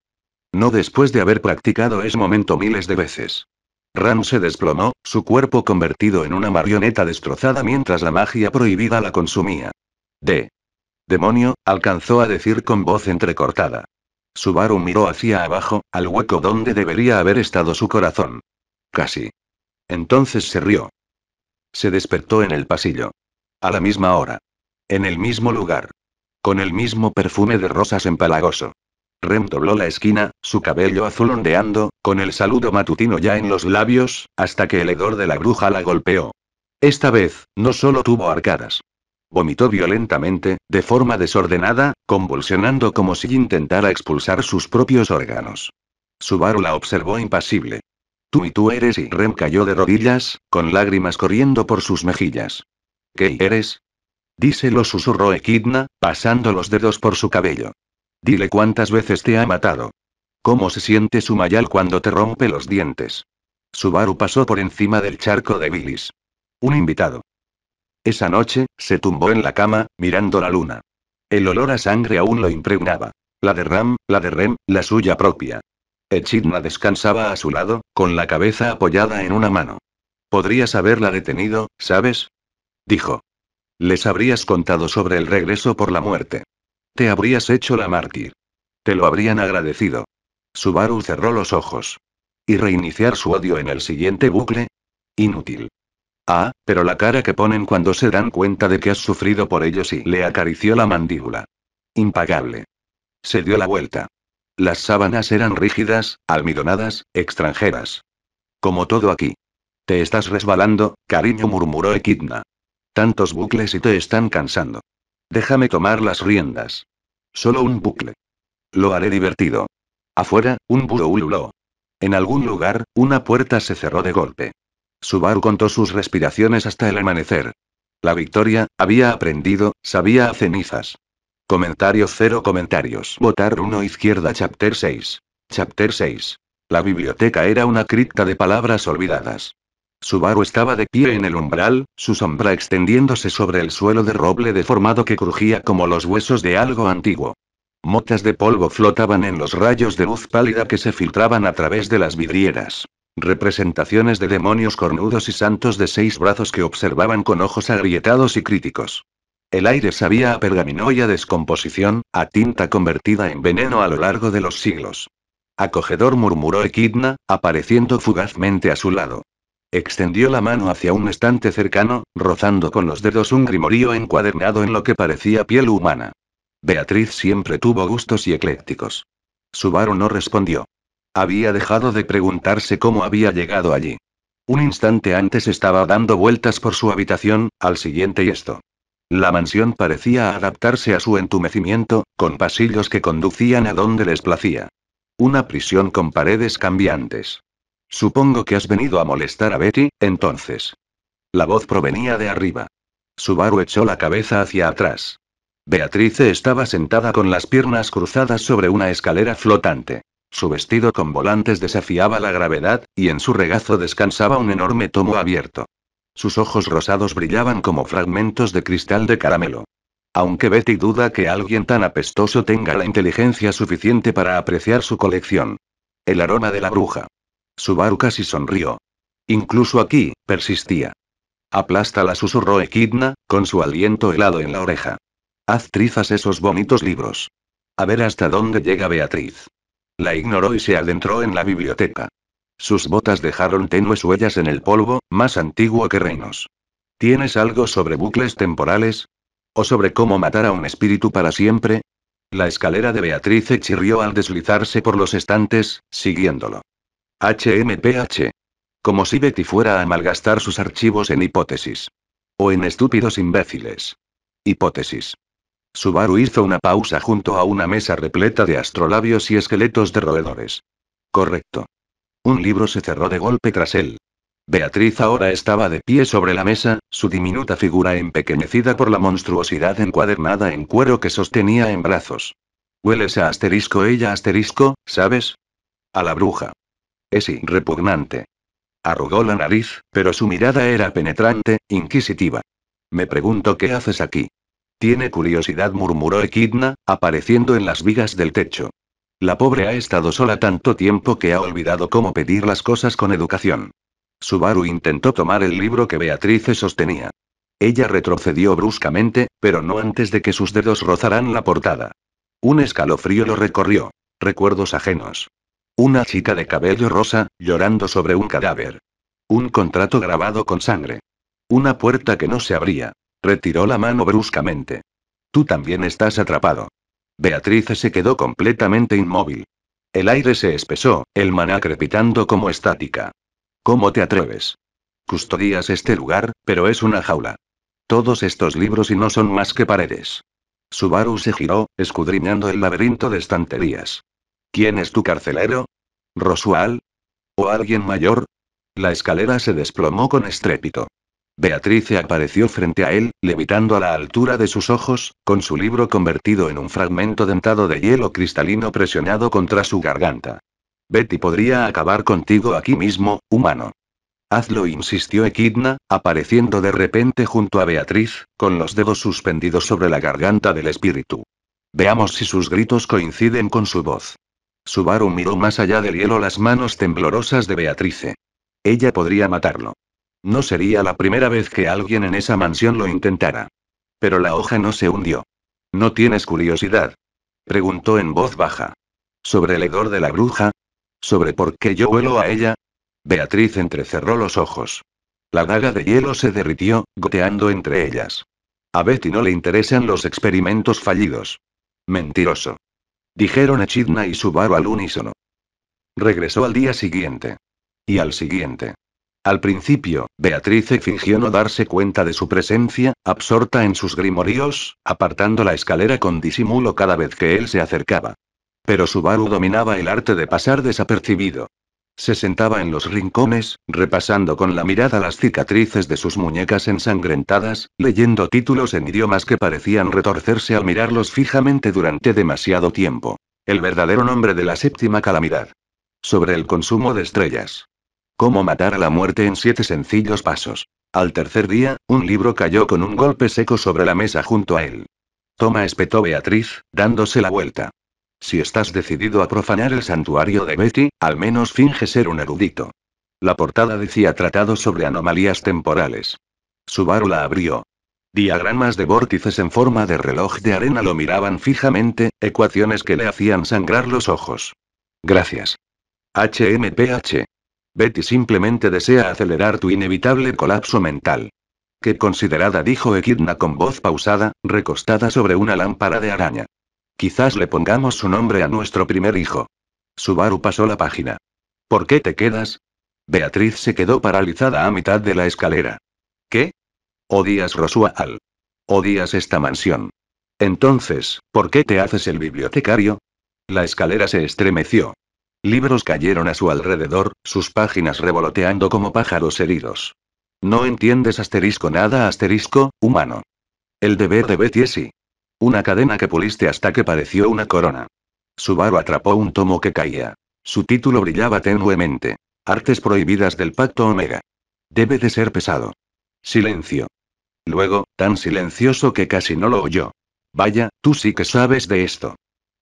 No después de haber practicado ese momento miles de veces. Ram se desplomó, su cuerpo convertido en una marioneta destrozada mientras la magia prohibida la consumía. Demonio, alcanzó a decir con voz entrecortada. Subaru miró hacia abajo, al hueco donde debería haber estado su corazón. Casi. Entonces se rió. Se despertó en el pasillo. A la misma hora. En el mismo lugar. Con el mismo perfume de rosas empalagoso. Rem dobló la esquina, su cabello azul ondeando, con el saludo matutino ya en los labios, hasta que el hedor de la bruja la golpeó. Esta vez, no solo tuvo arcadas. Vomitó violentamente, de forma desordenada, convulsionando como si intentara expulsar sus propios órganos. Subaru la observó impasible. Tú eres, y Rem cayó de rodillas, con lágrimas corriendo por sus mejillas. ¿Qué eres? Díselo, susurró Echidna, pasando los dedos por su cabello. Dile cuántas veces te ha matado. ¿Cómo se siente su mayal cuando te rompe los dientes? Subaru pasó por encima del charco de bilis. Un invitado. Esa noche, se tumbó en la cama, mirando la luna. El olor a sangre aún lo impregnaba. La de Ram, la de Rem, la suya propia. Echidna descansaba a su lado, con la cabeza apoyada en una mano. Podrías haberla detenido, ¿sabes? Dijo. Les habrías contado sobre el regreso por la muerte. Te habrías hecho la mártir. Te lo habrían agradecido. Subaru cerró los ojos. ¿Y reiniciar su odio en el siguiente bucle? Inútil. Ah, pero la cara que ponen cuando se dan cuenta de que has sufrido por ellos, y le acarició la mandíbula. Impagable. Se dio la vuelta. Las sábanas eran rígidas, almidonadas, extranjeras. Como todo aquí. Te estás resbalando, cariño, murmuró Echidna. Tantos bucles y te están cansando. Déjame tomar las riendas. Solo un bucle. Lo haré divertido. Afuera, un bulululó. En algún lugar, una puerta se cerró de golpe. Subaru contó sus respiraciones hasta el amanecer. La victoria, había aprendido, sabía a cenizas. Comentario 0 comentarios. Votar 1 izquierda. Chapter 6. Chapter 6. La biblioteca era una cripta de palabras olvidadas. Subaru estaba de pie en el umbral, su sombra extendiéndose sobre el suelo de roble deformado que crujía como los huesos de algo antiguo. Motas de polvo flotaban en los rayos de luz pálida que se filtraban a través de las vidrieras. Representaciones de demonios cornudos y santos de 6 brazos que observaban con ojos agrietados y críticos. El aire sabía a pergamino y a descomposición, a tinta convertida en veneno a lo largo de los siglos. Acogedor, murmuró Echidna, apareciendo fugazmente a su lado. Extendió la mano hacia un estante cercano, rozando con los dedos un grimorío encuadernado en lo que parecía piel humana. Beatriz siempre tuvo gustos y eclécticos. Subaru no respondió. Había dejado de preguntarse cómo había llegado allí. Un instante antes estaba dando vueltas por su habitación, al siguiente y esto. La mansión parecía adaptarse a su entumecimiento, con pasillos que conducían a donde les placía. Una prisión con paredes cambiantes. Supongo que has venido a molestar a Betty, entonces. La voz provenía de arriba. Subaru echó la cabeza hacia atrás. Beatrice estaba sentada con las piernas cruzadas sobre una escalera flotante. Su vestido con volantes desafiaba la gravedad, y en su regazo descansaba un enorme tomo abierto. Sus ojos rosados brillaban como fragmentos de cristal de caramelo. Aunque Betty duda que alguien tan apestoso tenga la inteligencia suficiente para apreciar su colección. El aroma de la bruja. Subaru casi sonrió. Incluso aquí, persistía. Aplástala, susurró Echidna, con su aliento helado en la oreja. Haz trizas esos bonitos libros. A ver hasta dónde llega Beatriz. La ignoró y se adentró en la biblioteca. Sus botas dejaron tenues huellas en el polvo, más antiguo que reinos. ¿Tienes algo sobre bucles temporales? ¿O sobre cómo matar a un espíritu para siempre? La escalera de Beatriz chirrió al deslizarse por los estantes, siguiéndolo. HMPH. Como si Betty fuera a malgastar sus archivos en hipótesis. O en estúpidos imbéciles. Hipótesis. Subaru hizo una pausa junto a una mesa repleta de astrolabios y esqueletos de roedores. Correcto. Un libro se cerró de golpe tras él. Beatriz ahora estaba de pie sobre la mesa, su diminuta figura empequeñecida por la monstruosidad encuadernada en cuero que sostenía en brazos. Hueles a asterisco, ella asterisco, ¿sabes? A la bruja. Es repugnante. Arrugó la nariz, pero su mirada era penetrante, inquisitiva. Me pregunto qué haces aquí. Tiene curiosidad, murmuró Echidna, apareciendo en las vigas del techo. La pobre ha estado sola tanto tiempo que ha olvidado cómo pedir las cosas con educación. Subaru intentó tomar el libro que Beatriz sostenía. Ella retrocedió bruscamente, pero no antes de que sus dedos rozaran la portada. Un escalofrío lo recorrió. Recuerdos ajenos. Una chica de cabello rosa, llorando sobre un cadáver. Un contrato grabado con sangre. Una puerta que no se abría. Retiró la mano bruscamente. Tú también estás atrapado. Beatriz se quedó completamente inmóvil. El aire se espesó, el maná crepitando como estática. ¿Cómo te atreves? Custodias este lugar, pero es una jaula. Todos estos libros y no son más que paredes. Subaru se giró, escudriñando el laberinto de estanterías. ¿Quién es tu carcelero? ¿Rosual? ¿O alguien mayor? La escalera se desplomó con estrépito. Beatriz apareció frente a él, levitando a la altura de sus ojos, con su libro convertido en un fragmento dentado de hielo cristalino presionado contra su garganta. Betty podría acabar contigo aquí mismo, humano. Hazlo, insistió Echidna, apareciendo de repente junto a Beatriz, con los dedos suspendidos sobre la garganta del espíritu. Veamos si sus gritos coinciden con su voz. Subaru miró más allá del hielo las manos temblorosas de Beatriz. Ella podría matarlo. No sería la primera vez que alguien en esa mansión lo intentara. Pero la hoja no se hundió. ¿No tienes curiosidad? Preguntó en voz baja. ¿Sobre el hedor de la bruja? ¿Sobre por qué yo huelo a ella? Beatriz entrecerró los ojos. La daga de hielo se derritió, goteando entre ellas. A Betty no le interesan los experimentos fallidos. Mentiroso. Dijeron Echidna y Subaru al unísono. Regresó al día siguiente. Y al siguiente. Al principio, Beatriz fingió no darse cuenta de su presencia, absorta en sus grimoríos, apartando la escalera con disimulo cada vez que él se acercaba. Pero Subaru dominaba el arte de pasar desapercibido. Se sentaba en los rincones, repasando con la mirada las cicatrices de sus muñecas ensangrentadas, leyendo títulos en idiomas que parecían retorcerse al mirarlos fijamente durante demasiado tiempo. El verdadero nombre de la séptima calamidad. Sobre el consumo de estrellas. Cómo matar a la muerte en 7 sencillos pasos. Al tercer día, un libro cayó con un golpe seco sobre la mesa junto a él. Toma, espetó Beatriz, dándose la vuelta. Si estás decidido a profanar el santuario de Betty, al menos finge ser un erudito. La portada decía tratado sobre anomalías temporales. Subaru la abrió. Diagramas de vórtices en forma de reloj de arena lo miraban fijamente, ecuaciones que le hacían sangrar los ojos. Gracias. HMPH. Betty simplemente desea acelerar tu inevitable colapso mental. Qué considerada, dijo Echidna con voz pausada, recostada sobre una lámpara de araña. Quizás le pongamos su nombre a nuestro primer hijo. Subaru pasó la página. ¿Por qué te quedas? Beatriz se quedó paralizada a mitad de la escalera. ¿Qué? Odias Rosual. Odias esta mansión. Entonces, ¿por qué te haces el bibliotecario? La escalera se estremeció. Libros cayeron a su alrededor, sus páginas revoloteando como pájaros heridos. No entiendes asterisco nada asterisco, humano. El deber de Betty es sí. Una cadena que puliste hasta que pareció una corona. Subaru atrapó un tomo que caía. Su título brillaba tenuemente. Artes prohibidas del Pacto Omega. Debe de ser pesado. Silencio. Luego, tan silencioso que casi no lo oyó. Vaya, tú sí que sabes de esto.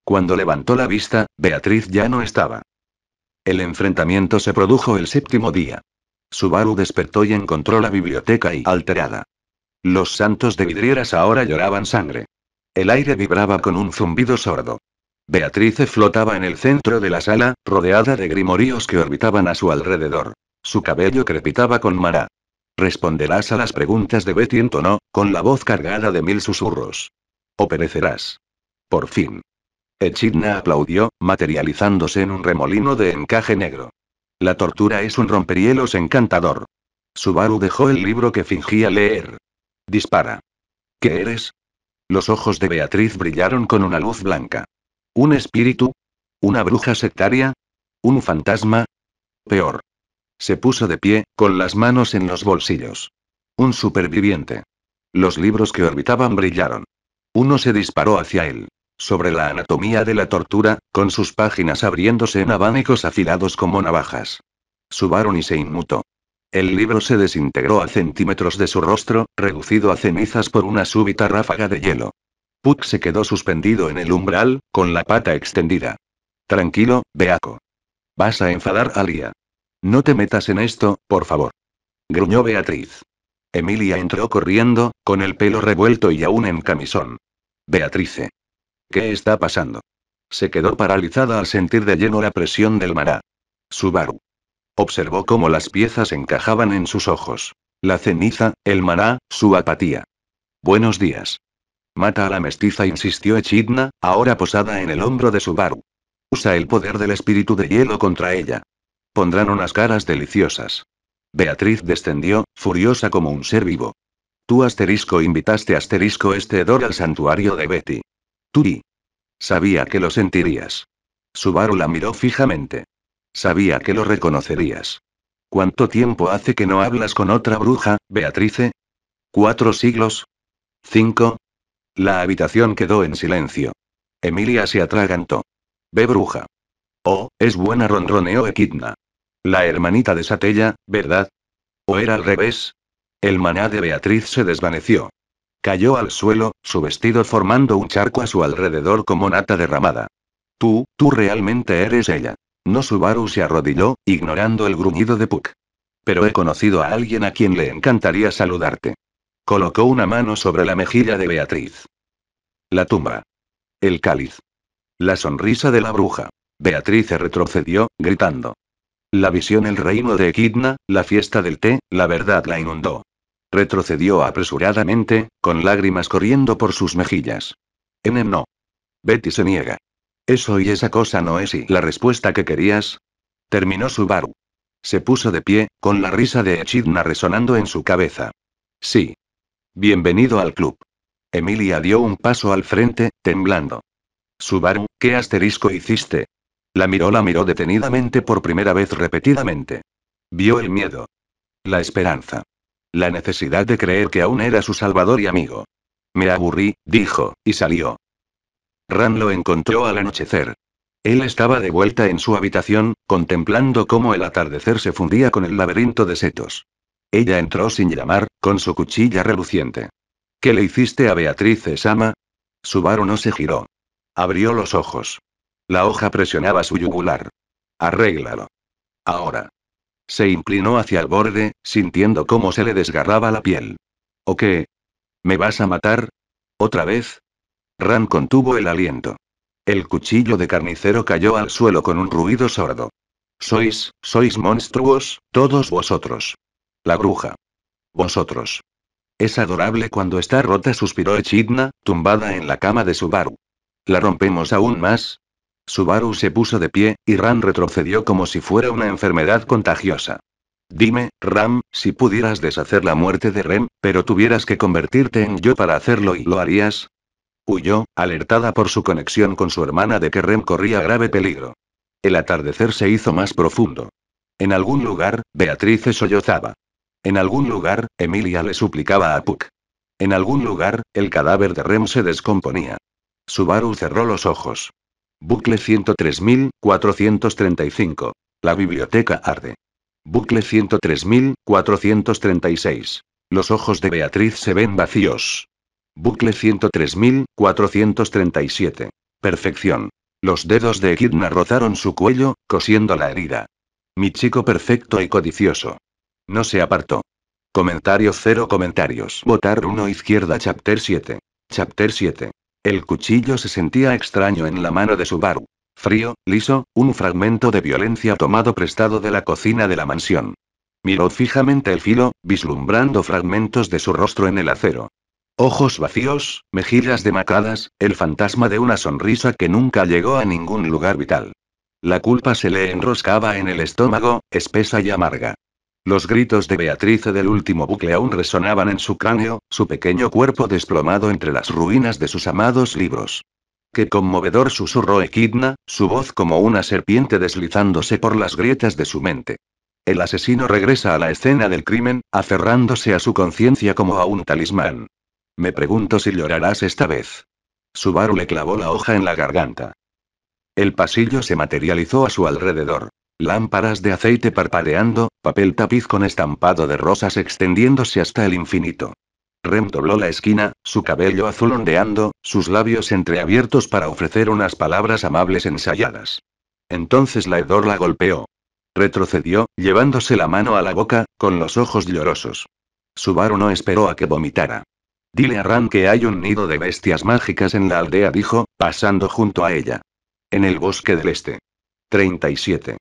Cuando levantó la vista, Beatriz ya no estaba. El enfrentamiento se produjo el séptimo día. Subaru despertó y encontró la biblioteca alterada. Los santos de vidrieras ahora lloraban sangre. El aire vibraba con un zumbido sordo. Beatrice flotaba en el centro de la sala, rodeada de grimoríos que orbitaban a su alrededor. Su cabello crepitaba con mará. Responderás a las preguntas de Betty, entonó, con la voz cargada de 1000 susurros. O perecerás. Por fin. Echidna aplaudió, materializándose en un remolino de encaje negro. La tortura es un rompehielos encantador. Subaru dejó el libro que fingía leer. Dispara. ¿Qué eres? Los ojos de Beatriz brillaron con una luz blanca. ¿Un espíritu? ¿Una bruja sectaria? ¿Un fantasma? Peor. Se puso de pie, con las manos en los bolsillos. Un superviviente. Los libros que orbitaban brillaron. Uno se disparó hacia él. Sobre la anatomía de la tortura, con sus páginas abriéndose en abanicos afilados como navajas. Subaru ni se inmutó. El libro se desintegró a centímetros de su rostro, reducido a cenizas por una súbita ráfaga de hielo. Puck se quedó suspendido en el umbral, con la pata extendida. Tranquilo, Beaco. Vas a enfadar a Lia. No te metas en esto, por favor. Gruñó Beatriz. Emilia entró corriendo, con el pelo revuelto y aún en camisón. Beatrice. ¿Qué está pasando? Se quedó paralizada al sentir de lleno la presión del maná. Subaru. Observó cómo las piezas encajaban en sus ojos. La ceniza, el maná, su apatía. Buenos días. Mata a la mestiza, insistió Echidna, ahora posada en el hombro de Subaru. Usa el poder del espíritu de hielo contra ella. Pondrán unas caras deliciosas. Beatriz descendió, furiosa como un ser vivo. Tú invitaste este hedor al santuario de Betty. Tú. Sabía que lo sentirías. Subaru la miró fijamente. Sabía que lo reconocerías. ¿Cuánto tiempo hace que no hablas con otra bruja, Beatrice? ¿4 siglos? ¿5? La habitación quedó en silencio. Emilia se atragantó. Ve, bruja. Oh, es buena, ronroneó Echidna. La hermanita de Satella, ¿verdad? ¿O era al revés? El maná de Beatriz se desvaneció. Cayó al suelo, su vestido formando un charco a su alrededor como nata derramada. Tú realmente eres ella. No. Subaru se arrodilló, ignorando el gruñido de Puck. Pero he conocido a alguien a quien le encantaría saludarte. Colocó una mano sobre la mejilla de Beatriz. La tumba. El cáliz. La sonrisa de la bruja. Beatriz retrocedió, gritando. La visión, el reino de Echidna, la fiesta del té, la verdad la inundó. Retrocedió apresuradamente, con lágrimas corriendo por sus mejillas. No. Betty se niega. Eso y esa cosa no es y la respuesta que querías. Terminó Subaru. Se puso de pie, con la risa de Echidna resonando en su cabeza. Sí. Bienvenido al club. Emilia dio un paso al frente, temblando. Subaru, ¿qué asterisco hiciste? La miró detenidamente por primera vez repetidamente. Vio el miedo. La esperanza. La necesidad de creer que aún era su salvador y amigo. Me aburrí, dijo, y salió. Ran lo encontró al anochecer. Él estaba de vuelta en su habitación, contemplando cómo el atardecer se fundía con el laberinto de setos. Ella entró sin llamar, con su cuchilla reluciente. ¿Qué le hiciste a Beatrice-sama? Subaru no se giró. Abrió los ojos. La hoja presionaba su yugular. Arréglalo. Ahora. Se inclinó hacia el borde, sintiendo cómo se le desgarraba la piel. ¿O qué? ¿Me vas a matar? ¿Otra vez? Ran contuvo el aliento. El cuchillo de carnicero cayó al suelo con un ruido sordo. Sois monstruos, todos vosotros. La bruja. Vosotros. Es adorable cuando está rota, suspiró Echidna, tumbada en la cama de Subaru. ¿La rompemos aún más? Subaru se puso de pie, y Ran retrocedió como si fuera una enfermedad contagiosa. Dime, Ram, si pudieras deshacer la muerte de Rem, pero tuvieras que convertirte en yo para hacerlo, ¿y lo harías? Huyó, alertada por su conexión con su hermana de que Rem corría grave peligro. El atardecer se hizo más profundo. En algún lugar, Beatriz sollozaba. En algún lugar, Emilia le suplicaba a Puck. En algún lugar, el cadáver de Rem se descomponía. Subaru cerró los ojos. Bucle 103.435. La biblioteca arde. Bucle 103.436. Los ojos de Beatriz se ven vacíos. Bucle 103.437. Perfección. Los dedos de Echidna rozaron su cuello, cosiendo la herida. Mi chico perfecto y codicioso. No se apartó. Comentario 0 comentarios. Votar 1 izquierda Chapter 7. Chapter 7. El cuchillo se sentía extraño en la mano de Subaru. Frío, liso, un fragmento de violencia tomado prestado de la cocina de la mansión. Miró fijamente el filo, vislumbrando fragmentos de su rostro en el acero. Ojos vacíos, mejillas demacradas, el fantasma de una sonrisa que nunca llegó a ningún lugar vital. La culpa se le enroscaba en el estómago, espesa y amarga. Los gritos de Beatriz del último bucle aún resonaban en su cráneo, su pequeño cuerpo desplomado entre las ruinas de sus amados libros. Qué conmovedor, susurró Echidna, su voz como una serpiente deslizándose por las grietas de su mente. El asesino regresa a la escena del crimen, aferrándose a su conciencia como a un talismán. Me pregunto si llorarás esta vez. Subaru le clavó la hoja en la garganta. El pasillo se materializó a su alrededor. Lámparas de aceite parpadeando, papel tapiz con estampado de rosas extendiéndose hasta el infinito. Rem dobló la esquina, su cabello azul ondeando, sus labios entreabiertos para ofrecer unas palabras amables ensayadas. Entonces la hedor la golpeó. Retrocedió, llevándose la mano a la boca, con los ojos llorosos. Subaru no esperó a que vomitara. Dile a Ran que hay un nido de bestias mágicas en la aldea, dijo, pasando junto a ella. En el bosque del este. 37.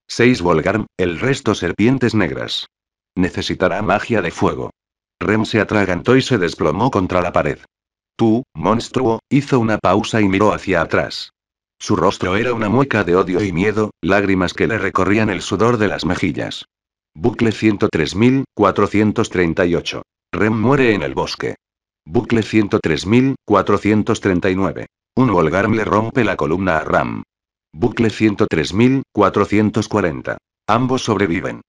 6 Volgarm, el resto serpientes negras. Necesitará magia de fuego. Rem se atragantó y se desplomó contra la pared. Tú, monstruo, hizo una pausa y miró hacia atrás. Su rostro era una mueca de odio y miedo, lágrimas que le recorrían el sudor de las mejillas. Bucle 103.438. Rem muere en el bosque. Bucle 103.439. Un Volgarm le rompe la columna a Ram. Bucle 103.440. Ambos sobreviven.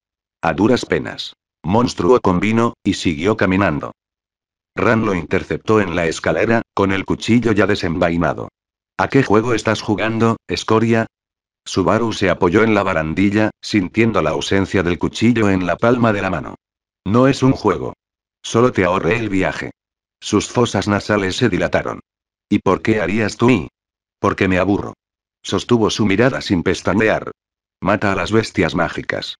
A duras penas. Monstruo convino, y siguió caminando. Ran lo interceptó en la escalera, con el cuchillo ya desenvainado. ¿A qué juego estás jugando, escoria? Subaru se apoyó en la barandilla, sintiendo la ausencia del cuchillo en la palma de la mano. No es un juego. Solo te ahorré el viaje. Sus fosas nasales se dilataron. ¿Y por qué harías tú? Porque me aburro. Sostuvo su mirada sin pestañear. Mata a las bestias mágicas.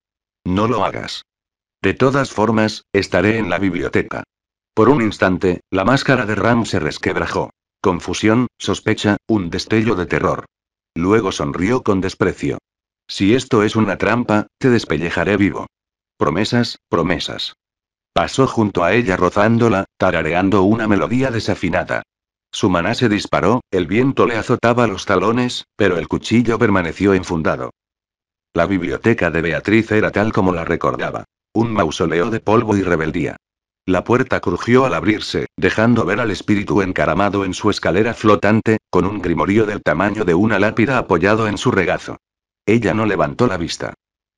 No lo hagas. De todas formas, estaré en la biblioteca. Por un instante, la máscara de Ram se resquebrajó. Confusión, sospecha, un destello de terror. Luego sonrió con desprecio. Si esto es una trampa, te despellejaré vivo. Promesas, promesas. Pasó junto a ella rozándola, tarareando una melodía desafinada. Su maná se disparó, el viento le azotaba los talones, pero el cuchillo permaneció enfundado. La biblioteca de Beatriz era tal como la recordaba. Un mausoleo de polvo y rebeldía. La puerta crujió al abrirse, dejando ver al espíritu encaramado en su escalera flotante, con un grimorío del tamaño de una lápida apoyado en su regazo. Ella no levantó la vista.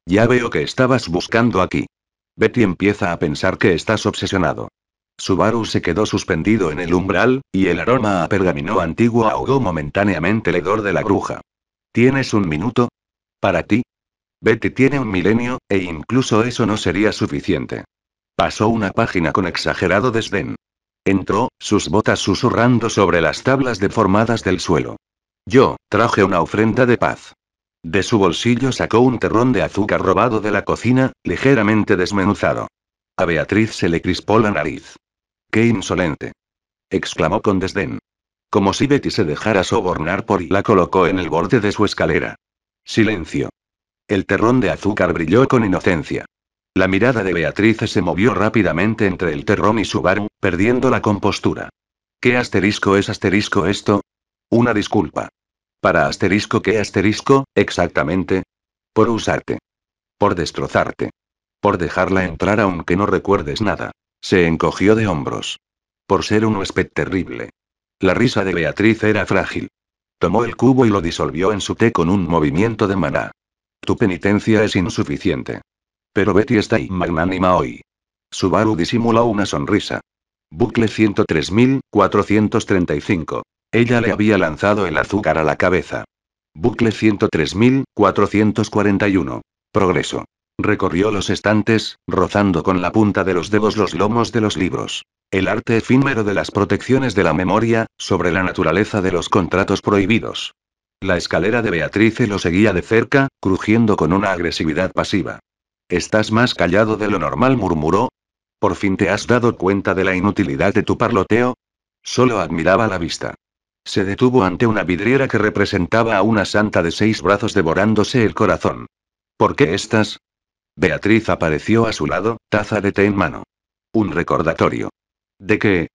Ya veo que estabas buscando aquí. Betty empieza a pensar que estás obsesionado. Subaru se quedó suspendido en el umbral, y el aroma a pergamino antiguo ahogó momentáneamente el hedor de la bruja. ¿Tienes un minuto? ¿Para ti? Betty tiene un milenio, e incluso eso no sería suficiente. Pasó una página con exagerado desdén. Entró, sus botas susurrando sobre las tablas deformadas del suelo. Yo, traje una ofrenda de paz. De su bolsillo sacó un terrón de azúcar robado de la cocina, ligeramente desmenuzado. A Beatriz se le crispó la nariz. ¡Qué insolente! Exclamó con desdén. Como si Betty se dejara sobornar por y la colocó en el borde de su escalera. Silencio. El terrón de azúcar brilló con inocencia. La mirada de Beatriz se movió rápidamente entre el terrón y Subaru, perdiendo la compostura. ¿Qué asterisco es asterisco esto? Una disculpa. ¿Para asterisco qué asterisco, exactamente? Por usarte. Por destrozarte. Por dejarla entrar aunque no recuerdes nada. Se encogió de hombros. Por ser un huésped terrible. La risa de Beatriz era frágil. Tomó el cubo y lo disolvió en su té con un movimiento de maná. Tu penitencia es insuficiente. Pero Betty está magnánima hoy. Subaru disimuló una sonrisa. Bucle 103.435. Ella le había lanzado el azúcar a la cabeza. Bucle 103.441. Progreso. Recorrió los estantes, rozando con la punta de los dedos los lomos de los libros. El arte efímero de las protecciones de la memoria, sobre la naturaleza de los contratos prohibidos. La escalera de Beatrice lo seguía de cerca, crujiendo con una agresividad pasiva. «Estás más callado de lo normal», murmuró. «¿Por fin te has dado cuenta de la inutilidad de tu parloteo?» Solo admiraba la vista. Se detuvo ante una vidriera que representaba a una santa de 6 brazos devorándose el corazón. «¿Por qué estás?» Beatriz apareció a su lado, taza de té en mano. Un recordatorio. ¿De qué?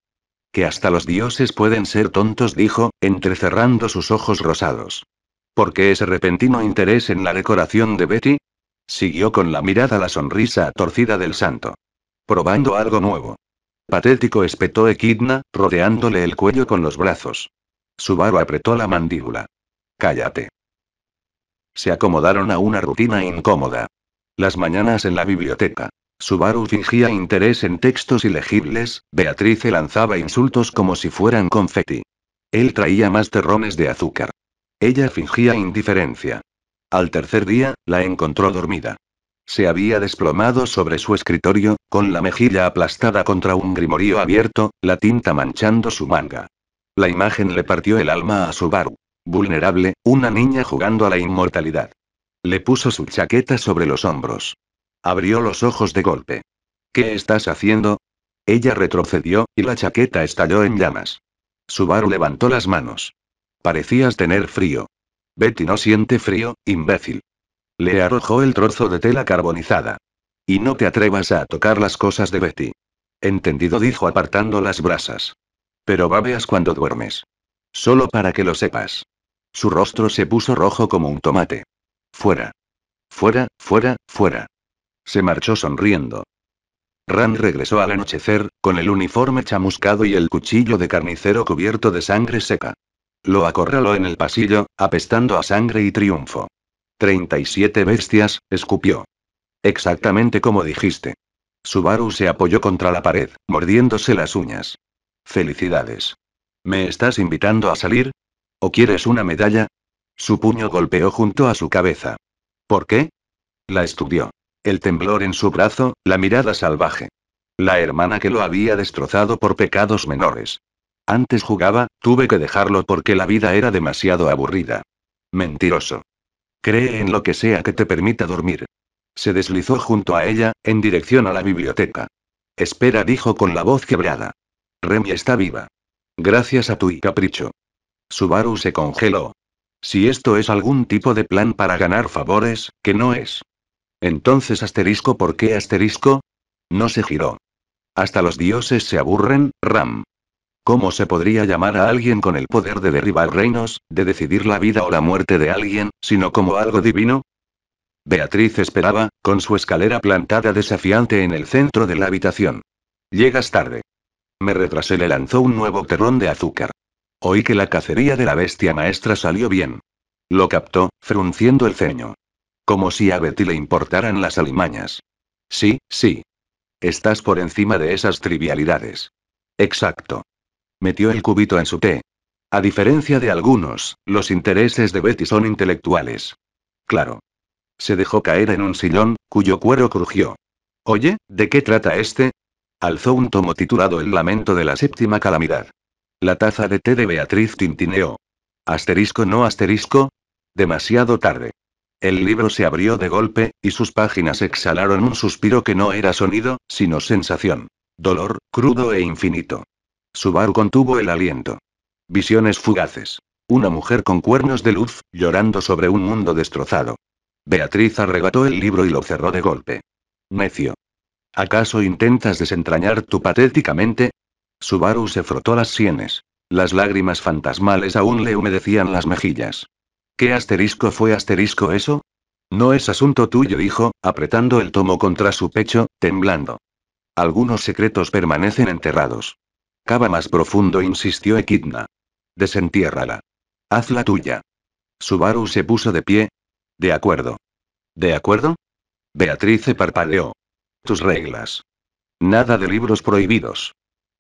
Que hasta los dioses pueden ser tontos, dijo, entrecerrando sus ojos rosados. ¿Por qué ese repentino interés en la decoración de Betty? Siguió con la mirada la sonrisa torcida del santo. Probando algo nuevo. Patético, espetó Equidna, rodeándole el cuello con los brazos. Subaru apretó la mandíbula. Cállate. Se acomodaron a una rutina incómoda. Las mañanas en la biblioteca. Subaru fingía interés en textos ilegibles, Beatrice lanzaba insultos como si fueran confeti. Él traía más terrones de azúcar. Ella fingía indiferencia. Al tercer día, la encontró dormida. Se había desplomado sobre su escritorio, con la mejilla aplastada contra un grimorío abierto, la tinta manchando su manga. La imagen le partió el alma a Subaru. Vulnerable, una niña jugando a la inmortalidad. Le puso su chaqueta sobre los hombros. Abrió los ojos de golpe. ¿Qué estás haciendo? Ella retrocedió, y la chaqueta estalló en llamas. Subaru levantó las manos. Parecías tener frío. Betty no siente frío, imbécil. Le arrojó el trozo de tela carbonizada. Y no te atrevas a tocar las cosas de Betty. Entendido, dijo apartando las brasas. Pero babeas cuando duermes. Solo para que lo sepas. Su rostro se puso rojo como un tomate. Fuera. Fuera, fuera, fuera. Se marchó sonriendo. Ran regresó al anochecer, con el uniforme chamuscado y el cuchillo de carnicero cubierto de sangre seca. Lo acorraló en el pasillo, apestando a sangre y triunfo. 37 bestias, escupió. Exactamente como dijiste. Subaru se apoyó contra la pared, mordiéndose las uñas. Felicidades. ¿Me estás invitando a salir? ¿O quieres una medalla? Su puño golpeó junto a su cabeza. ¿Por qué? La estudió. El temblor en su brazo, la mirada salvaje. La hermana que lo había destrozado por pecados menores. Antes jugaba, tuve que dejarlo porque la vida era demasiado aburrida. Mentiroso. Cree en lo que sea que te permita dormir. Se deslizó junto a ella, en dirección a la biblioteca. Espera, dijo con la voz quebrada. Remy está viva. Gracias a tu capricho. Subaru se congeló. Si esto es algún tipo de plan para ganar favores, ¿qué no es? Entonces asterisco, ¿por qué asterisco? No se giró. Hasta los dioses se aburren, Ram. ¿Cómo se podría llamar a alguien con el poder de derribar reinos, de decidir la vida o la muerte de alguien, sino como algo divino? Beatriz esperaba, con su escalera plantada desafiante en el centro de la habitación. Llegas tarde. Me retrasé, le lanzó un nuevo terrón de azúcar. Oí que la cacería de la bestia maestra salió bien. Lo captó, frunciendo el ceño. Como si a Betty le importaran las alimañas. Sí, sí. Estás por encima de esas trivialidades. Exacto. Metió el cubito en su té. A diferencia de algunos, los intereses de Betty son intelectuales. Claro. Se dejó caer en un sillón, cuyo cuero crujió. Oye, ¿de qué trata este? Alzó un tomo titulado El lamento de la séptima calamidad. La taza de té de Beatriz tintineó. Asterisco, no asterisco. Demasiado tarde. El libro se abrió de golpe, y sus páginas exhalaron un suspiro que no era sonido, sino sensación. Dolor, crudo e infinito. Subaru contuvo el aliento. Visiones fugaces. Una mujer con cuernos de luz, llorando sobre un mundo destrozado. Beatriz arrebató el libro y lo cerró de golpe. Necio. ¿Acaso intentas desentrañar tu patéticamente? Subaru se frotó las sienes. Las lágrimas fantasmales aún le humedecían las mejillas. ¿Qué asterisco fue asterisco eso? No es asunto tuyo, dijo, apretando el tomo contra su pecho, temblando. Algunos secretos permanecen enterrados. Cava más profundo, insistió Equidna. Desentiérrala. Hazla tuya. Subaru se puso de pie. De acuerdo. ¿De acuerdo? Beatrice parpadeó. Tus reglas. Nada de libros prohibidos.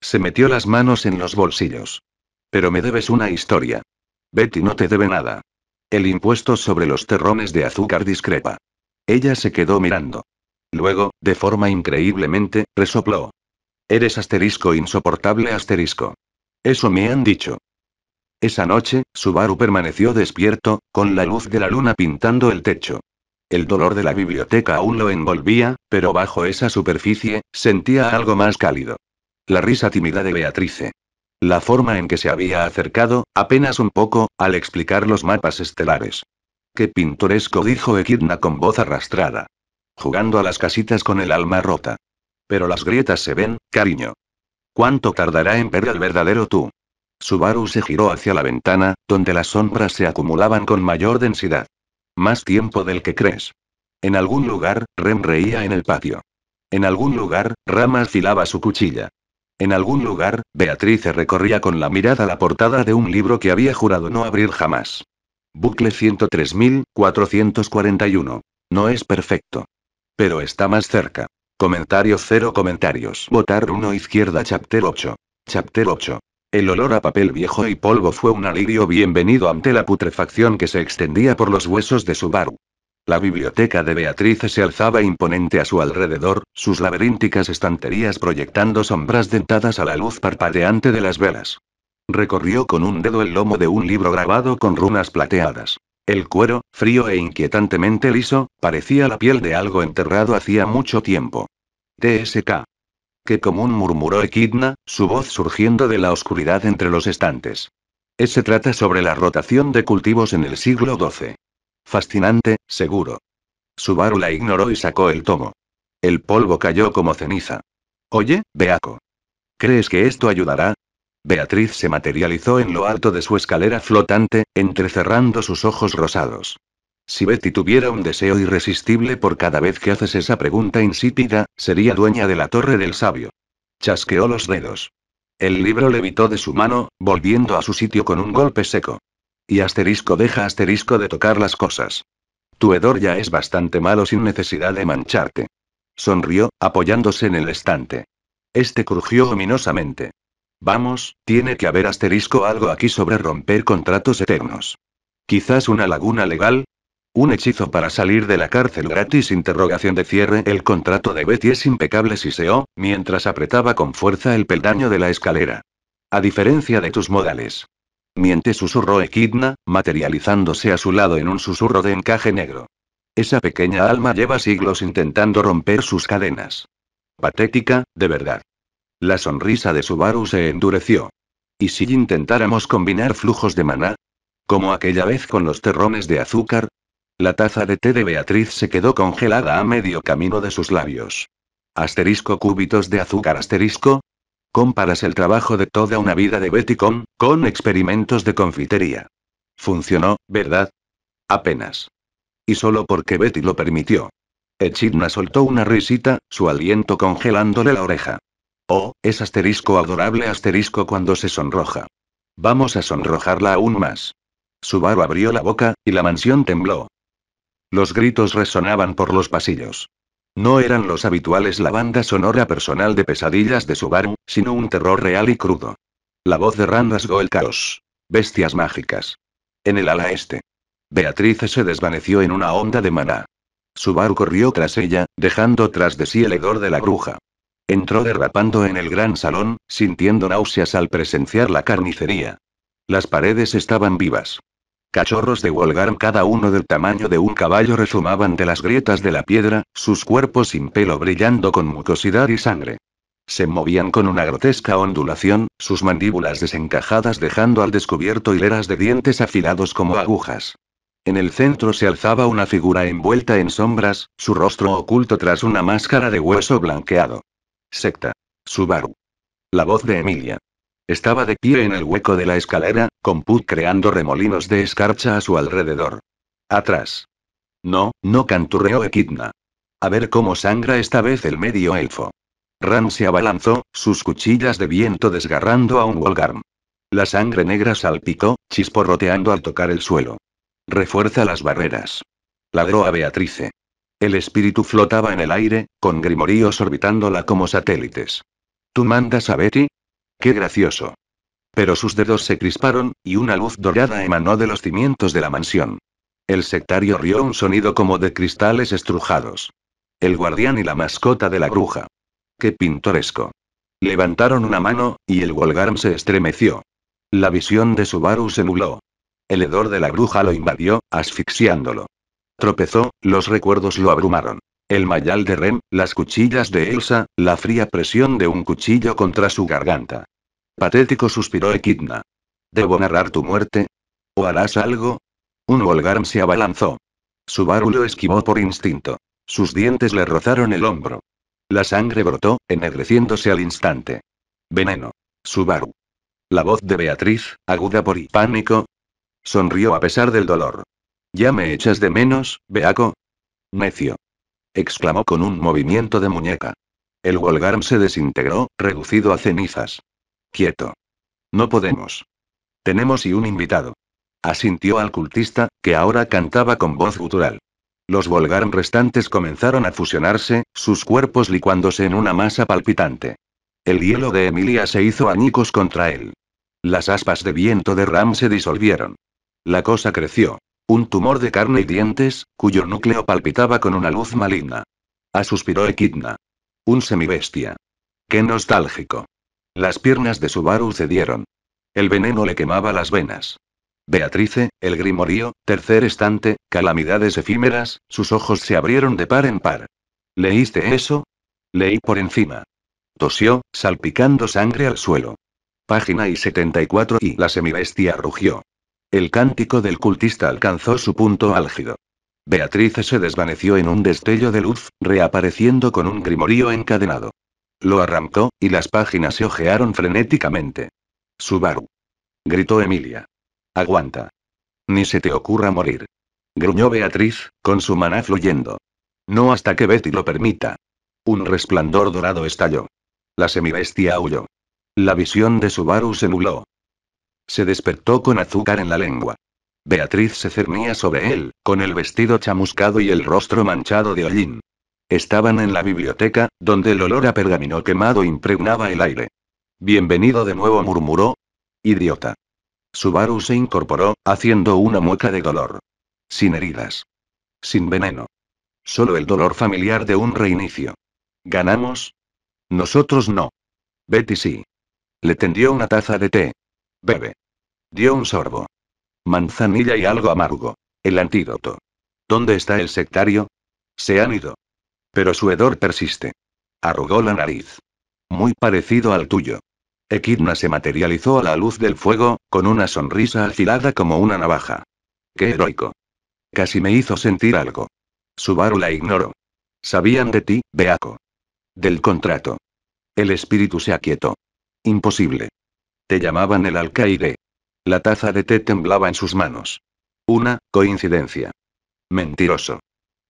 Se metió las manos en los bolsillos. Pero me debes una historia. Betty no te debe nada. El impuesto sobre los terrones de azúcar discrepa. Ella se quedó mirando. Luego, de forma increíblemente, resopló. Eres asterisco insoportable asterisco. Eso me han dicho. Esa noche, Subaru permaneció despierto, con la luz de la luna pintando el techo. El dolor de la biblioteca aún lo envolvía, pero bajo esa superficie, sentía algo más cálido. La risa tímida de Beatrice. La forma en que se había acercado, apenas un poco, al explicar los mapas estelares. Qué pintoresco, dijo Equidna con voz arrastrada. Jugando a las casitas con el alma rota. Pero las grietas se ven, cariño. ¿Cuánto tardará en ver el verdadero tú? Subaru se giró hacia la ventana, donde las sombras se acumulaban con mayor densidad. Más tiempo del que crees. En algún lugar, Rem reía en el patio. En algún lugar, Ram afilaba su cuchilla. En algún lugar, Beatrice recorría con la mirada la portada de un libro que había jurado no abrir jamás. Bucle 103.441. No es perfecto. Pero está más cerca. Comentario 0 comentarios. Votar 1 izquierda Chapter 8. Chapter 8. El olor a papel viejo y polvo fue un alivio bienvenido ante la putrefacción que se extendía por los huesos de Subaru. La biblioteca de Beatrice se alzaba imponente a su alrededor, sus laberínticas estanterías proyectando sombras dentadas a la luz parpadeante de las velas. Recorrió con un dedo el lomo de un libro grabado con runas plateadas. El cuero, frío e inquietantemente liso, parecía la piel de algo enterrado hacía mucho tiempo. TSK. Qué común, murmuró Equidna, su voz surgiendo de la oscuridad entre los estantes. Se trata sobre la rotación de cultivos en el siglo XII. Fascinante, seguro. Subaru la ignoró y sacó el tomo. El polvo cayó como ceniza. Oye, Beaco. ¿Crees que esto ayudará? Beatriz se materializó en lo alto de su escalera flotante, entrecerrando sus ojos rosados. Si Betty tuviera un deseo irresistible por cada vez que haces esa pregunta insípida, sería dueña de la Torre del Sabio. Chasqueó los dedos. El libro levitó de su mano, volviendo a su sitio con un golpe seco. Y asterisco deja asterisco de tocar las cosas. Tu hedor ya es bastante malo sin necesidad de mancharte. Sonrió, apoyándose en el estante. Este crujió ominosamente. Vamos, tiene que haber asterisco algo aquí sobre romper contratos eternos. Quizás una laguna legal. Un hechizo para salir de la cárcel gratis. Interrogación de cierre. El contrato de Betty es impecable, siseó, mientras apretaba con fuerza el peldaño de la escalera. A diferencia de tus modales. Miente, susurró Equidna, materializándose a su lado en un susurro de encaje negro. Esa pequeña alma lleva siglos intentando romper sus cadenas. Patética, de verdad. La sonrisa de Subaru se endureció. ¿Y si intentáramos combinar flujos de maná? Como aquella vez con los terrones de azúcar. La taza de té de Beatriz se quedó congelada a medio camino de sus labios. Asterisco cúbitos de azúcar asterisco. Comparas el trabajo de toda una vida de Betty con experimentos de confitería. Funcionó, ¿verdad? Apenas. Y solo porque Betty lo permitió. Echidna soltó una risita, su aliento congelándole la oreja. Oh, es asterisco adorable asterisco cuando se sonroja. Vamos a sonrojarla aún más. Subaru abrió la boca, y la mansión tembló. Los gritos resonaban por los pasillos. No eran los habituales la banda sonora personal de pesadillas de Subaru, sino un terror real y crudo. La voz de Ram rasgó el caos. Bestias mágicas. En el ala este. Beatriz se desvaneció en una onda de maná. Subaru corrió tras ella, dejando tras de sí el hedor de la bruja. Entró derrapando en el gran salón, sintiendo náuseas al presenciar la carnicería. Las paredes estaban vivas. Cachorros de Wolgarm cada uno del tamaño de un caballo rezumaban de las grietas de la piedra, sus cuerpos sin pelo brillando con mucosidad y sangre. Se movían con una grotesca ondulación, sus mandíbulas desencajadas dejando al descubierto hileras de dientes afilados como agujas. En el centro se alzaba una figura envuelta en sombras, su rostro oculto tras una máscara de hueso blanqueado. Secta. Subaru. La voz de Emilia. Estaba de pie en el hueco de la escalera, con Puck creando remolinos de escarcha a su alrededor. Atrás. No, no, canturreó Equidna. A ver cómo sangra esta vez el medio elfo. Ram se abalanzó, sus cuchillas de viento desgarrando a un Wolgarm. La sangre negra salpicó, chisporroteando al tocar el suelo. Refuerza las barreras. Ladró a Beatrice. El espíritu flotaba en el aire, con grimoríos orbitándola como satélites. ¿Tú mandas a Betty? ¡Qué gracioso! Pero sus dedos se crisparon, y una luz dorada emanó de los cimientos de la mansión. El sectario rió un sonido como de cristales estrujados. El guardián y la mascota de la bruja. ¡Qué pintoresco! Levantaron una mano, y el Wolgarm se estremeció. La visión de Subaru se nubló. El hedor de la bruja lo invadió, asfixiándolo. Tropezó, los recuerdos lo abrumaron. El mayal de Rem, las cuchillas de Elsa, la fría presión de un cuchillo contra su garganta. Patético, suspiró Echidna. ¿Debo narrar tu muerte? ¿O harás algo? Un Wolgarm se abalanzó. Subaru lo esquivó por instinto. Sus dientes le rozaron el hombro. La sangre brotó, ennegreciéndose al instante. Veneno. Subaru. La voz de Beatriz, aguda por pánico. Sonrió a pesar del dolor. ¿Ya me echas de menos, Beaco? Necio. Exclamó con un movimiento de muñeca. El Wolgarm se desintegró, reducido a cenizas. Quieto. No podemos. Tenemos y un invitado. Asintió al cultista, que ahora cantaba con voz gutural. Los Wolgarm restantes comenzaron a fusionarse, sus cuerpos licuándose en una masa palpitante. El hielo de Emilia se hizo añicos contra él. Las aspas de viento de Ram se disolvieron. La cosa creció. Un tumor de carne y dientes, cuyo núcleo palpitaba con una luz maligna. Suspiró Echidna. Un semibestia. Qué nostálgico. Las piernas de Subaru cedieron. El veneno le quemaba las venas. Beatrice, el grimorío, tercer estante, calamidades efímeras, sus ojos se abrieron de par en par. ¿Leíste eso? Leí por encima. Tosió, salpicando sangre al suelo. Página y 74 y la semibestia rugió. El cántico del cultista alcanzó su punto álgido. Beatrice se desvaneció en un destello de luz, reapareciendo con un grimorío encadenado. Lo arrancó, y las páginas se hojearon frenéticamente. Subaru. Gritó Emilia. Aguanta. Ni se te ocurra morir. Gruñó Beatriz, con su maná fluyendo. No hasta que Betty lo permita. Un resplandor dorado estalló. La semibestia aulló. La visión de Subaru se nubló. Se despertó con azúcar en la lengua. Beatriz se cernía sobre él, con el vestido chamuscado y el rostro manchado de hollín. Estaban en la biblioteca, donde el olor a pergamino quemado impregnaba el aire. Bienvenido de nuevo, murmuró. Idiota. Subaru se incorporó, haciendo una mueca de dolor. Sin heridas. Sin veneno. Solo el dolor familiar de un reinicio. ¿Ganamos? Nosotros no. Betty sí. Le tendió una taza de té. Bebe. Dio un sorbo. Manzanilla y algo amargo. El antídoto. ¿Dónde está el sectario? Se han ido. Pero su hedor persiste. Arrugó la nariz. Muy parecido al tuyo. Echidna se materializó a la luz del fuego, con una sonrisa afilada como una navaja. ¡Qué heroico! Casi me hizo sentir algo. Subaru la ignoró. Sabían de ti, Beaco. Del contrato. El espíritu se aquietó. Imposible. Te llamaban el alcaide. La taza de té temblaba en sus manos. Una coincidencia. Mentiroso.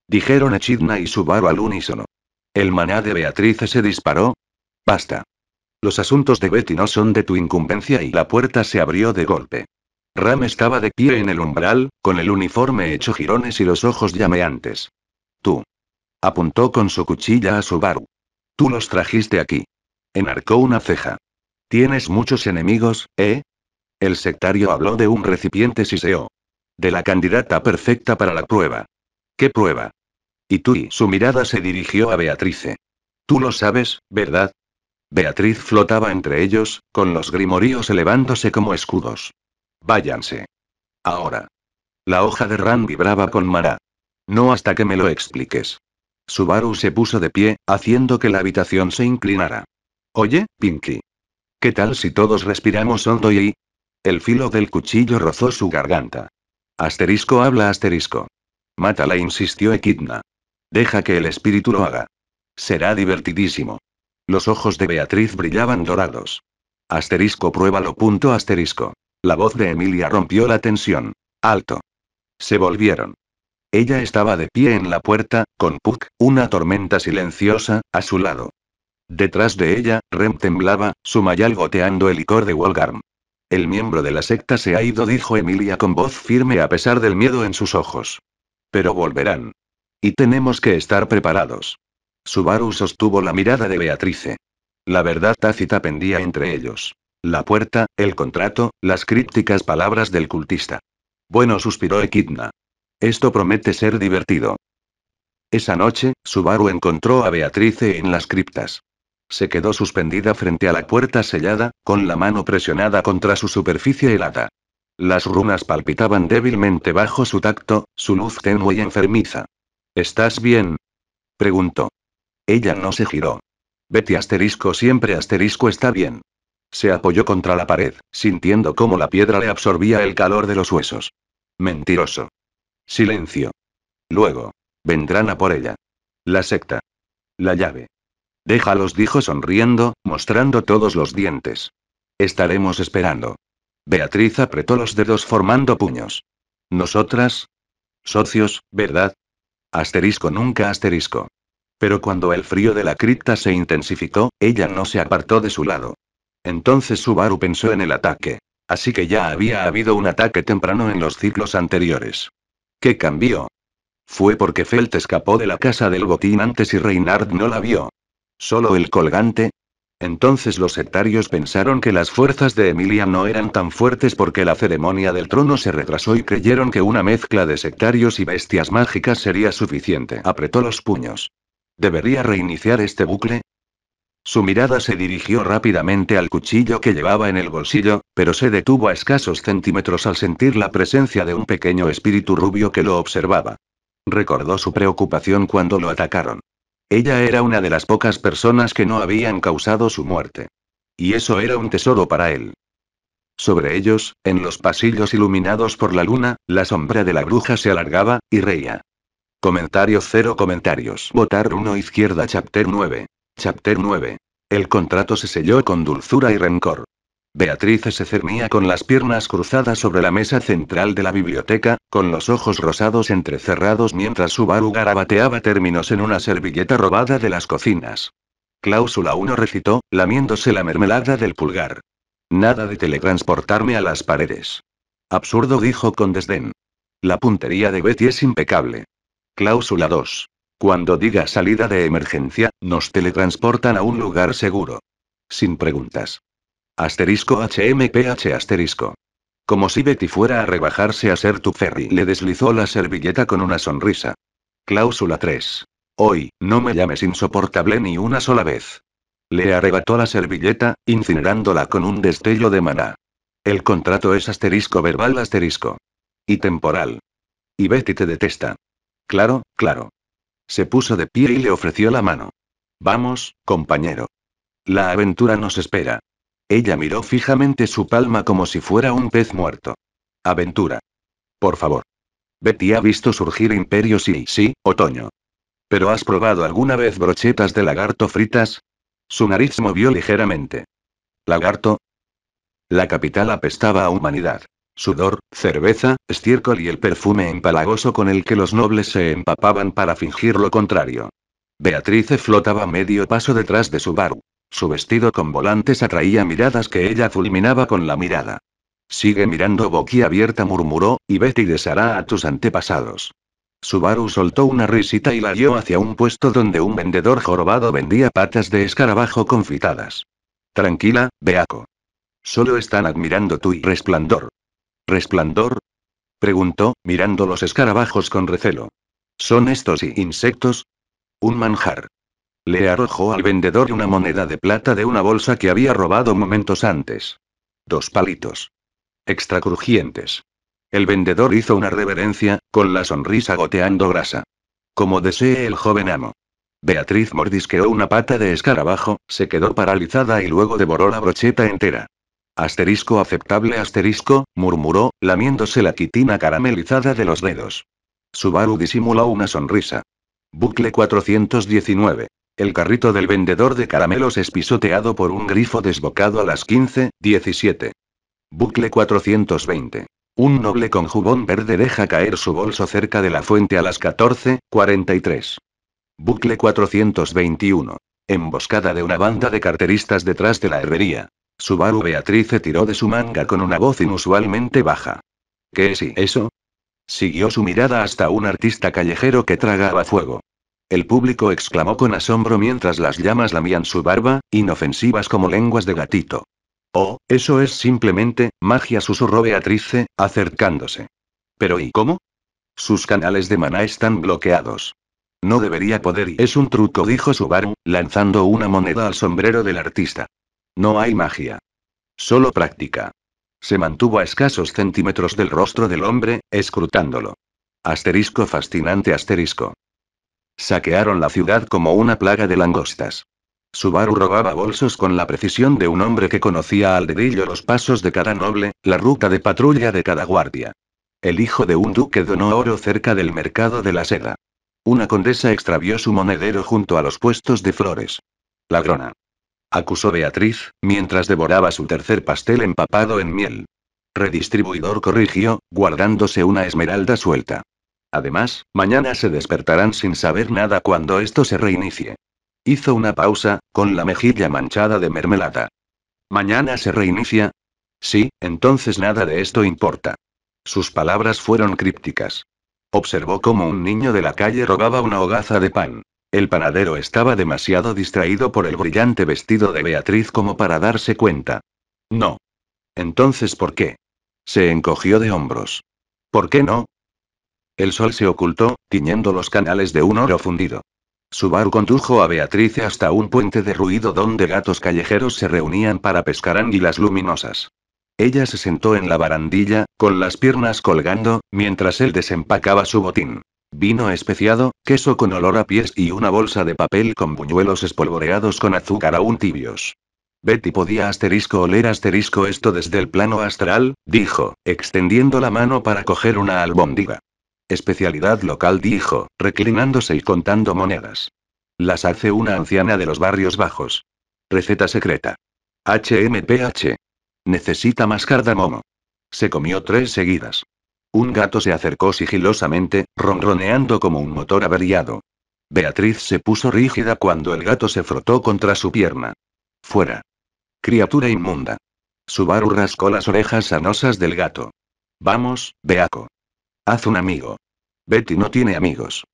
Dijeron Echidna y Subaru al unísono. El maná de Beatriz se disparó. Basta. Los asuntos de Betty no son de tu incumbencia, y la puerta se abrió de golpe. Ram estaba de pie en el umbral, con el uniforme hecho jirones y los ojos llameantes. Tú. Apuntó con su cuchilla a Subaru. Tú los trajiste aquí. Enarcó una ceja. ¿Tienes muchos enemigos, eh? El sectario habló de un recipiente siseo. De la candidata perfecta para la prueba. ¿Qué prueba? Y tú, y su mirada se dirigió a Beatrice. Tú lo sabes, ¿verdad? Beatriz flotaba entre ellos, con los grimoríos elevándose como escudos. Váyanse. Ahora. La hoja de Ran vibraba con maná. No hasta que me lo expliques. Subaru se puso de pie, haciendo que la habitación se inclinara. Oye, Pinky. ¿Qué tal si todos respiramos hondo y... El filo del cuchillo rozó su garganta. Asterisco habla asterisco. Mátala, insistió Echidna. Deja que el espíritu lo haga. Será divertidísimo. Los ojos de Beatriz brillaban dorados. Asterisco, pruébalo. Asterisco. La voz de Emilia rompió la tensión. Alto. Se volvieron. Ella estaba de pie en la puerta, con Puck, una tormenta silenciosa, a su lado. Detrás de ella, Rem temblaba, su mayal goteando el licor de Wolgarm. El miembro de la secta se ha ido, dijo Emilia con voz firme a pesar del miedo en sus ojos. Pero volverán. Y tenemos que estar preparados. Subaru sostuvo la mirada de Beatrice. La verdad tácita pendía entre ellos. La puerta, el contrato, las crípticas palabras del cultista. Bueno, suspiró Equidna. Esto promete ser divertido. Esa noche, Subaru encontró a Beatrice en las criptas. Se quedó suspendida frente a la puerta sellada, con la mano presionada contra su superficie helada. Las runas palpitaban débilmente bajo su tacto, su luz tenue y enfermiza. ¿Estás bien?, preguntó. Ella no se giró. Betty asterisco siempre asterisco está bien. Se apoyó contra la pared, sintiendo cómo la piedra le absorbía el calor de los huesos. Mentiroso. Silencio. Luego. Vendrán a por ella. La secta. La llave. Déjalos, dijo sonriendo, mostrando todos los dientes. Estaremos esperando. Beatriz apretó los dedos formando puños. ¿Nosotras? Socios, ¿verdad? Asterisco nunca asterisco. Pero cuando el frío de la cripta se intensificó, ella no se apartó de su lado. Entonces Subaru pensó en el ataque. Así que ya había habido un ataque temprano en los ciclos anteriores. ¿Qué cambió? Fue porque Felt escapó de la casa del botín antes y Reinhard no la vio. ¿Solo el colgante? Entonces los sectarios pensaron que las fuerzas de Emilia no eran tan fuertes porque la ceremonia del trono se retrasó y creyeron que una mezcla de sectarios y bestias mágicas sería suficiente. Apretó los puños. ¿Debería reiniciar este bucle? Su mirada se dirigió rápidamente al cuchillo que llevaba en el bolsillo, pero se detuvo a escasos centímetros al sentir la presencia de un pequeño espíritu rubio que lo observaba. Recordó su preocupación cuando lo atacaron. Ella era una de las pocas personas que no habían causado su muerte. Y eso era un tesoro para él. Sobre ellos, en los pasillos iluminados por la luna, la sombra de la bruja se alargaba, y reía. Comentario 0 comentarios. Votar 1 izquierda Chapter 9. Chapter 9. El contrato se selló con dulzura y rencor. Beatriz se cernía con las piernas cruzadas sobre la mesa central de la biblioteca, con los ojos rosados entrecerrados mientras Subaru garabateaba términos en una servilleta robada de las cocinas. Cláusula 1 recitó, lamiéndose la mermelada del pulgar. Nada de teletransportarme a las paredes. Absurdo, dijo con desdén. La puntería de Betty es impecable. Cláusula 2. Cuando diga salida de emergencia, nos teletransportan a un lugar seguro. Sin preguntas. Asterisco HMPH asterisco. Como si Betty fuera a rebajarse a ser tu ferry. Le deslizó la servilleta con una sonrisa. Cláusula 3. Hoy, no me llames insoportable ni una sola vez. Le arrebató la servilleta, incinerándola con un destello de maná. El contrato es asterisco verbal asterisco. Y temporal. Y Betty te detesta. Claro, claro. Se puso de pie y le ofreció la mano. Vamos, compañero. La aventura nos espera. Ella miró fijamente su palma como si fuera un pez muerto. Aventura. Por favor. Betty ha visto surgir imperios y sí, otoño. ¿Pero has probado alguna vez brochetas de lagarto fritas? Su nariz se movió ligeramente. ¿Lagarto? La capital apestaba a humanidad. Sudor, cerveza, estiércol y el perfume empalagoso con el que los nobles se empapaban para fingir lo contrario. Beatrice flotaba medio paso detrás de Subaru. Su vestido con volantes atraía miradas que ella fulminaba con la mirada. Sigue mirando boquiabierta, murmuró, y Betty deshará a tus antepasados. Subaru soltó una risita y la guió hacia un puesto donde un vendedor jorobado vendía patas de escarabajo confitadas. Tranquila, Beaco. Solo están admirando tu resplandor. ¿Resplandor? Preguntó, mirando los escarabajos con recelo. ¿Son estos insectos? Un manjar. Le arrojó al vendedor una moneda de plata de una bolsa que había robado momentos antes. 2 palitos. Extra crujientes. El vendedor hizo una reverencia, con la sonrisa goteando grasa. Como desee el joven amo. Beatriz mordisqueó una pata de escarabajo, se quedó paralizada y luego devoró la brocheta entera. Asterisco aceptable asterisco, murmuró, lamiéndose la quitina caramelizada de los dedos. Subaru disimuló una sonrisa. Bucle 419. El carrito del vendedor de caramelos es pisoteado por un grifo desbocado a las 15:17. Bucle 420. Un noble con jubón verde deja caer su bolso cerca de la fuente a las 14:43. Bucle 421. Emboscada de una banda de carteristas detrás de la herrería. Subaru Beatrice tiró de su manga con una voz inusualmente baja. ¿Qué es eso? Siguió su mirada hasta un artista callejero que tragaba fuego. El público exclamó con asombro mientras las llamas lamían su barba, inofensivas como lenguas de gatito. Oh, eso es simplemente magia, susurró Beatrice, acercándose. ¿Pero y cómo? Sus canales de maná están bloqueados. No debería poder y es un truco, dijo Subaru, lanzando una moneda al sombrero del artista. No hay magia. Solo práctica. Se mantuvo a escasos centímetros del rostro del hombre, escrutándolo. Asterisco fascinante asterisco. Saquearon la ciudad como una plaga de langostas. Subaru robaba bolsos con la precisión de un hombre que conocía al dedillo los pasos de cada noble, la ruta de patrulla de cada guardia. El hijo de un duque donó oro cerca del mercado de la seda. Una condesa extravió su monedero junto a los puestos de flores. Ladrona. Acusó Beatriz, mientras devoraba su tercer pastel empapado en miel. Redistribuidor, corrigió, guardándose una esmeralda suelta. Además, mañana se despertarán sin saber nada cuando esto se reinicie. Hizo una pausa, con la mejilla manchada de mermelada. ¿Mañana se reinicia? Sí, entonces nada de esto importa. Sus palabras fueron crípticas. Observó cómo un niño de la calle robaba una hogaza de pan. El panadero estaba demasiado distraído por el brillante vestido de Beatriz como para darse cuenta. No. Entonces, ¿por qué? Se encogió de hombros. ¿Por qué no? El sol se ocultó, tiñendo los canales de un oro fundido. Subaru condujo a Beatriz hasta un puente de ruido donde gatos callejeros se reunían para pescar anguilas luminosas. Ella se sentó en la barandilla, con las piernas colgando, mientras él desempacaba su botín. Vino especiado, queso con olor a pies y una bolsa de papel con buñuelos espolvoreados con azúcar aún tibios. Betty podía oler esto desde el plano astral, dijo, extendiendo la mano para coger una albóndiga. Especialidad local, dijo, reclinándose y contando monedas. Las hace una anciana de los barrios bajos. Receta secreta. HMPH. Necesita más cardamomo. Se comió 3 seguidas. Un gato se acercó sigilosamente, ronroneando como un motor averiado. Beatriz se puso rígida cuando el gato se frotó contra su pierna. Fuera. Criatura inmunda. Subaru rascó las orejas sanosas del gato. Vamos, Beaco. Haz un amigo. Betty no tiene amigos.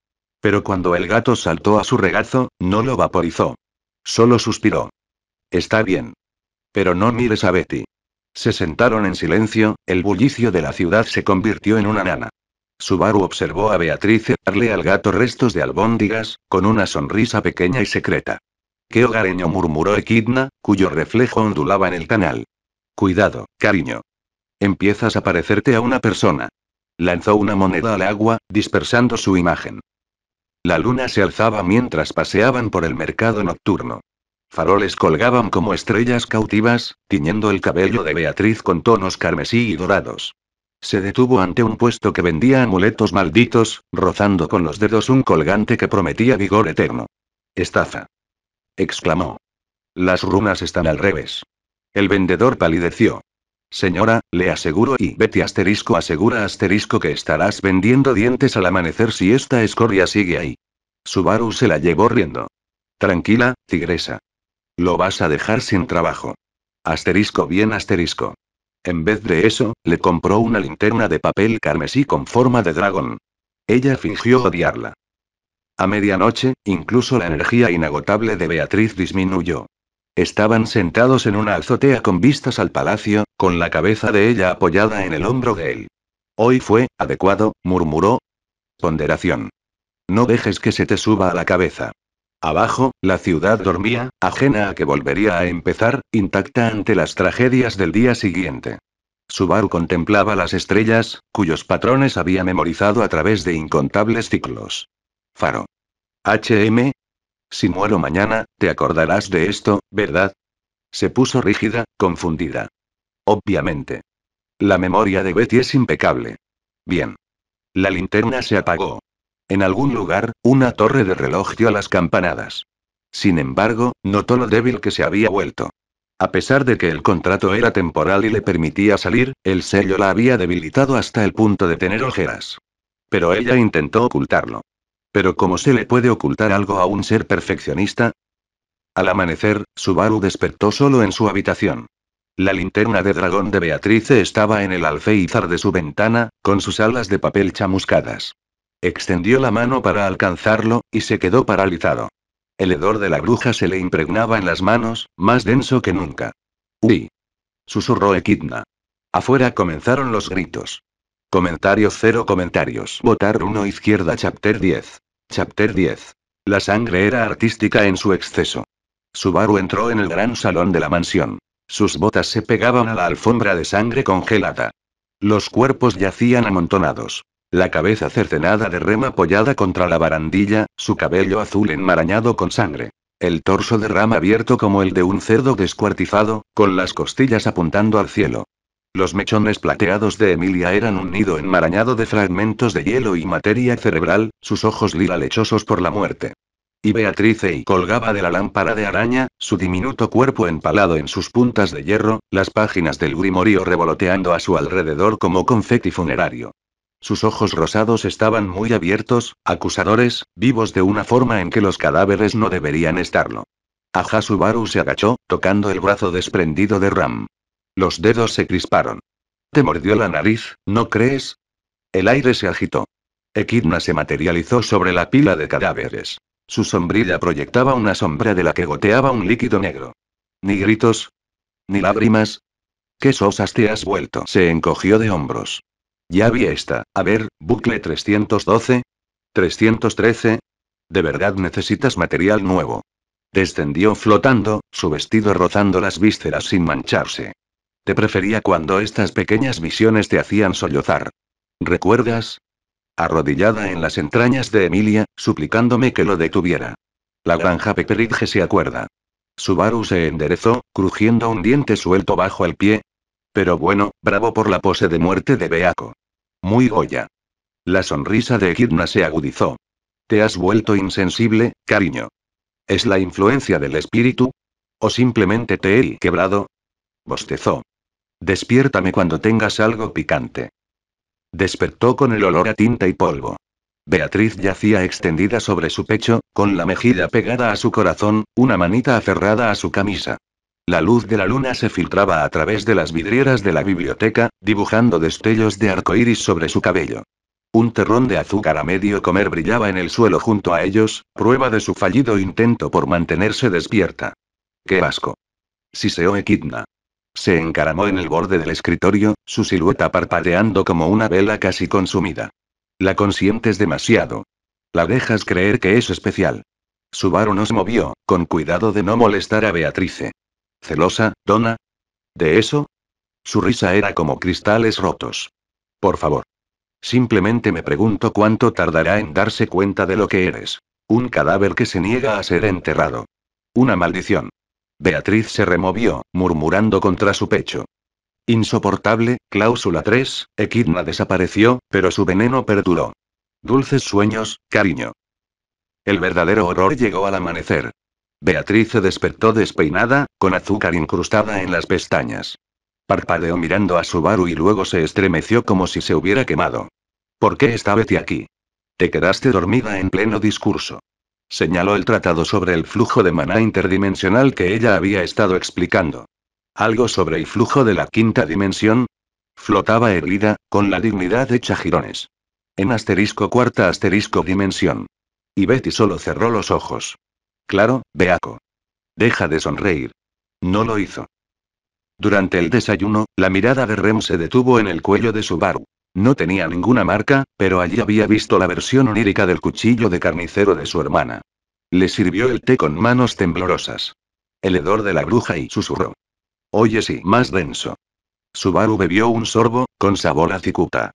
Pero cuando el gato saltó a su regazo, no lo vaporizó. Solo suspiró. Está bien. Pero no mires a Betty. Se sentaron en silencio, el bullicio de la ciudad se convirtió en una nana. Subaru observó a Beatriz darle al gato restos de albóndigas, con una sonrisa pequeña y secreta. Qué hogareño, murmuró Equidna, cuyo reflejo ondulaba en el canal. Cuidado, cariño. Empiezas a parecerte a una persona. Lanzó una moneda al agua, dispersando su imagen. La luna se alzaba mientras paseaban por el mercado nocturno. Faroles colgaban como estrellas cautivas, tiñendo el cabello de Beatriz con tonos carmesí y dorados. Se detuvo ante un puesto que vendía amuletos malditos, rozando con los dedos un colgante que prometía vigor eterno. Estafa. Exclamó. Las runas están al revés. El vendedor palideció. Señora, le aseguro y Betty asegura que estarás vendiendo dientes al amanecer si esta escoria sigue ahí. Subaru se la llevó riendo. Tranquila, tigresa. Lo vas a dejar sin trabajo. Bien. En vez de eso, le compró una linterna de papel carmesí con forma de dragón. Ella fingió odiarla. A medianoche, incluso la energía inagotable de Beatriz disminuyó. Estaban sentados en una azotea con vistas al palacio, con la cabeza de ella apoyada en el hombro de él. Hoy fue adecuado, murmuró. Ponderación. No dejes que se te suba a la cabeza. Abajo, la ciudad dormía, ajena a que volvería a empezar, intacta ante las tragedias del día siguiente. Subaru contemplaba las estrellas, cuyos patrones había memorizado a través de incontables ciclos. Faro. HM. Si muero mañana, te acordarás de esto, ¿verdad? Se puso rígida, confundida. Obviamente. La memoria de Betty es impecable. Bien. La linterna se apagó. En algún lugar, una torre de reloj dio las campanadas. Sin embargo, notó lo débil que se había vuelto. A pesar de que el contrato era temporal y le permitía salir, el sello la había debilitado hasta el punto de tener ojeras. Pero ella intentó ocultarlo. ¿Pero cómo se le puede ocultar algo a un ser perfeccionista? Al amanecer, Subaru despertó solo en su habitación. La linterna de dragón de Beatriz estaba en el alféizar de su ventana, con sus alas de papel chamuscadas. Extendió la mano para alcanzarlo, y se quedó paralizado. El hedor de la bruja se le impregnaba en las manos, más denso que nunca. ¡Uy! susurró Echidna. Afuera comenzaron los gritos. Comentario 0 comentarios. Votar 1 izquierda. Chapter 10. Chapter 10. La sangre era artística en su exceso. Subaru entró en el gran salón de la mansión. Sus botas se pegaban a la alfombra de sangre congelada. Los cuerpos yacían amontonados. La cabeza cercenada de Rem apoyada contra la barandilla, su cabello azul enmarañado con sangre. El torso de Ram abierto como el de un cerdo descuartizado, con las costillas apuntando al cielo. Los mechones plateados de Emilia eran un nido enmarañado de fragmentos de hielo y materia cerebral, sus ojos lila lechosos por la muerte. Y Beatrice colgaba de la lámpara de araña, su diminuto cuerpo empalado en sus puntas de hierro, las páginas del grimorio revoloteando a su alrededor como confeti funerario. Sus ojos rosados estaban muy abiertos, acusadores, vivos de una forma en que los cadáveres no deberían estarlo. Aja Subaru se agachó, tocando el brazo desprendido de Ram. Los dedos se crisparon. ¿Te mordió la nariz, no crees? El aire se agitó. Echidna se materializó sobre la pila de cadáveres. Su sombrilla proyectaba una sombra de la que goteaba un líquido negro. Ni gritos. Ni lágrimas. ¿Qué sosas te has vuelto? Se encogió de hombros. Ya vi esta. A ver, bucle 312. 313. ¿De verdad necesitas material nuevo? Descendió flotando, su vestido rozando las vísceras sin mancharse. Te prefería cuando estas pequeñas visiones te hacían sollozar. ¿Recuerdas? Arrodillada en las entrañas de Emilia, suplicándome que lo detuviera. La granja Pepperidge se acuerda. Subaru se enderezó, crujiendo un diente suelto bajo el pie. Pero bueno, bravo por la pose de muerte de Beaco. Muy Goya. La sonrisa de Echidna se agudizó. ¿Te has vuelto insensible, cariño? ¿Es la influencia del espíritu? ¿O simplemente te he quebrado? Bostezó. Despiértame cuando tengas algo picante. Despertó con el olor a tinta y polvo. Beatriz yacía extendida sobre su pecho, con la mejilla pegada a su corazón, una manita aferrada a su camisa. La luz de la luna se filtraba a través de las vidrieras de la biblioteca, dibujando destellos de arcoíris sobre su cabello. Un terrón de azúcar a medio comer brillaba en el suelo junto a ellos, prueba de su fallido intento por mantenerse despierta. ¡Qué asco! Siseó Echidna. Se encaramó en el borde del escritorio, su silueta parpadeando como una vela casi consumida. La consientes demasiado. La dejas creer que es especial. Subaru nos movió, con cuidado de no molestar a Beatrice. ¿Celosa, Donna? ¿De eso? Su risa era como cristales rotos. Por favor. Simplemente me pregunto cuánto tardará en darse cuenta de lo que eres. Un cadáver que se niega a ser enterrado. Una maldición. Beatriz se removió, murmurando contra su pecho. Insoportable, cláusula 3, Echidna desapareció, pero su veneno perduró. Dulces sueños, cariño. El verdadero horror llegó al amanecer. Beatriz se despertó despeinada, con azúcar incrustada en las pestañas. Parpadeó mirando a Subaru y luego se estremeció como si se hubiera quemado. ¿Por qué está Betty aquí? Te quedaste dormida en pleno discurso. Señaló el tratado sobre el flujo de maná interdimensional que ella había estado explicando. ¿Algo sobre el flujo de la quinta dimensión? Flotaba erguida, con la dignidad hecha jirones. En cuarta dimensión. Y Betty solo cerró los ojos. Claro, Beaco. Deja de sonreír. No lo hizo. Durante el desayuno, la mirada de Rem se detuvo en el cuello de Subaru. No tenía ninguna marca, pero allí había visto la versión onírica del cuchillo de carnicero de su hermana. Le sirvió el té con manos temblorosas. El hedor de la bruja y susurró. Oye, sí, más denso. Subaru bebió un sorbo, con sabor a cicuta.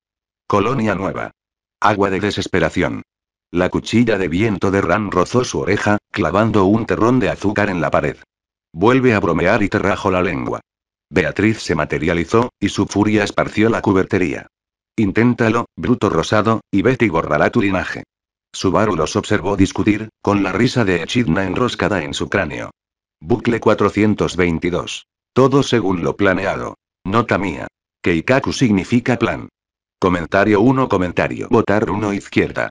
Colonia nueva. Agua de desesperación. La cuchilla de viento de Ran rozó su oreja, clavando un terrón de azúcar en la pared. Vuelve a bromear y te rajo la lengua. Beatriz se materializó, y su furia esparció la cubertería. Inténtalo, bruto rosado, y Betty borrará tu linaje. Subaru los observó discutir, con la risa de Echidna enroscada en su cráneo. Bucle 422. Todo según lo planeado. Nota mía. Keikaku significa plan. Comentario 1. Votar 1 izquierda.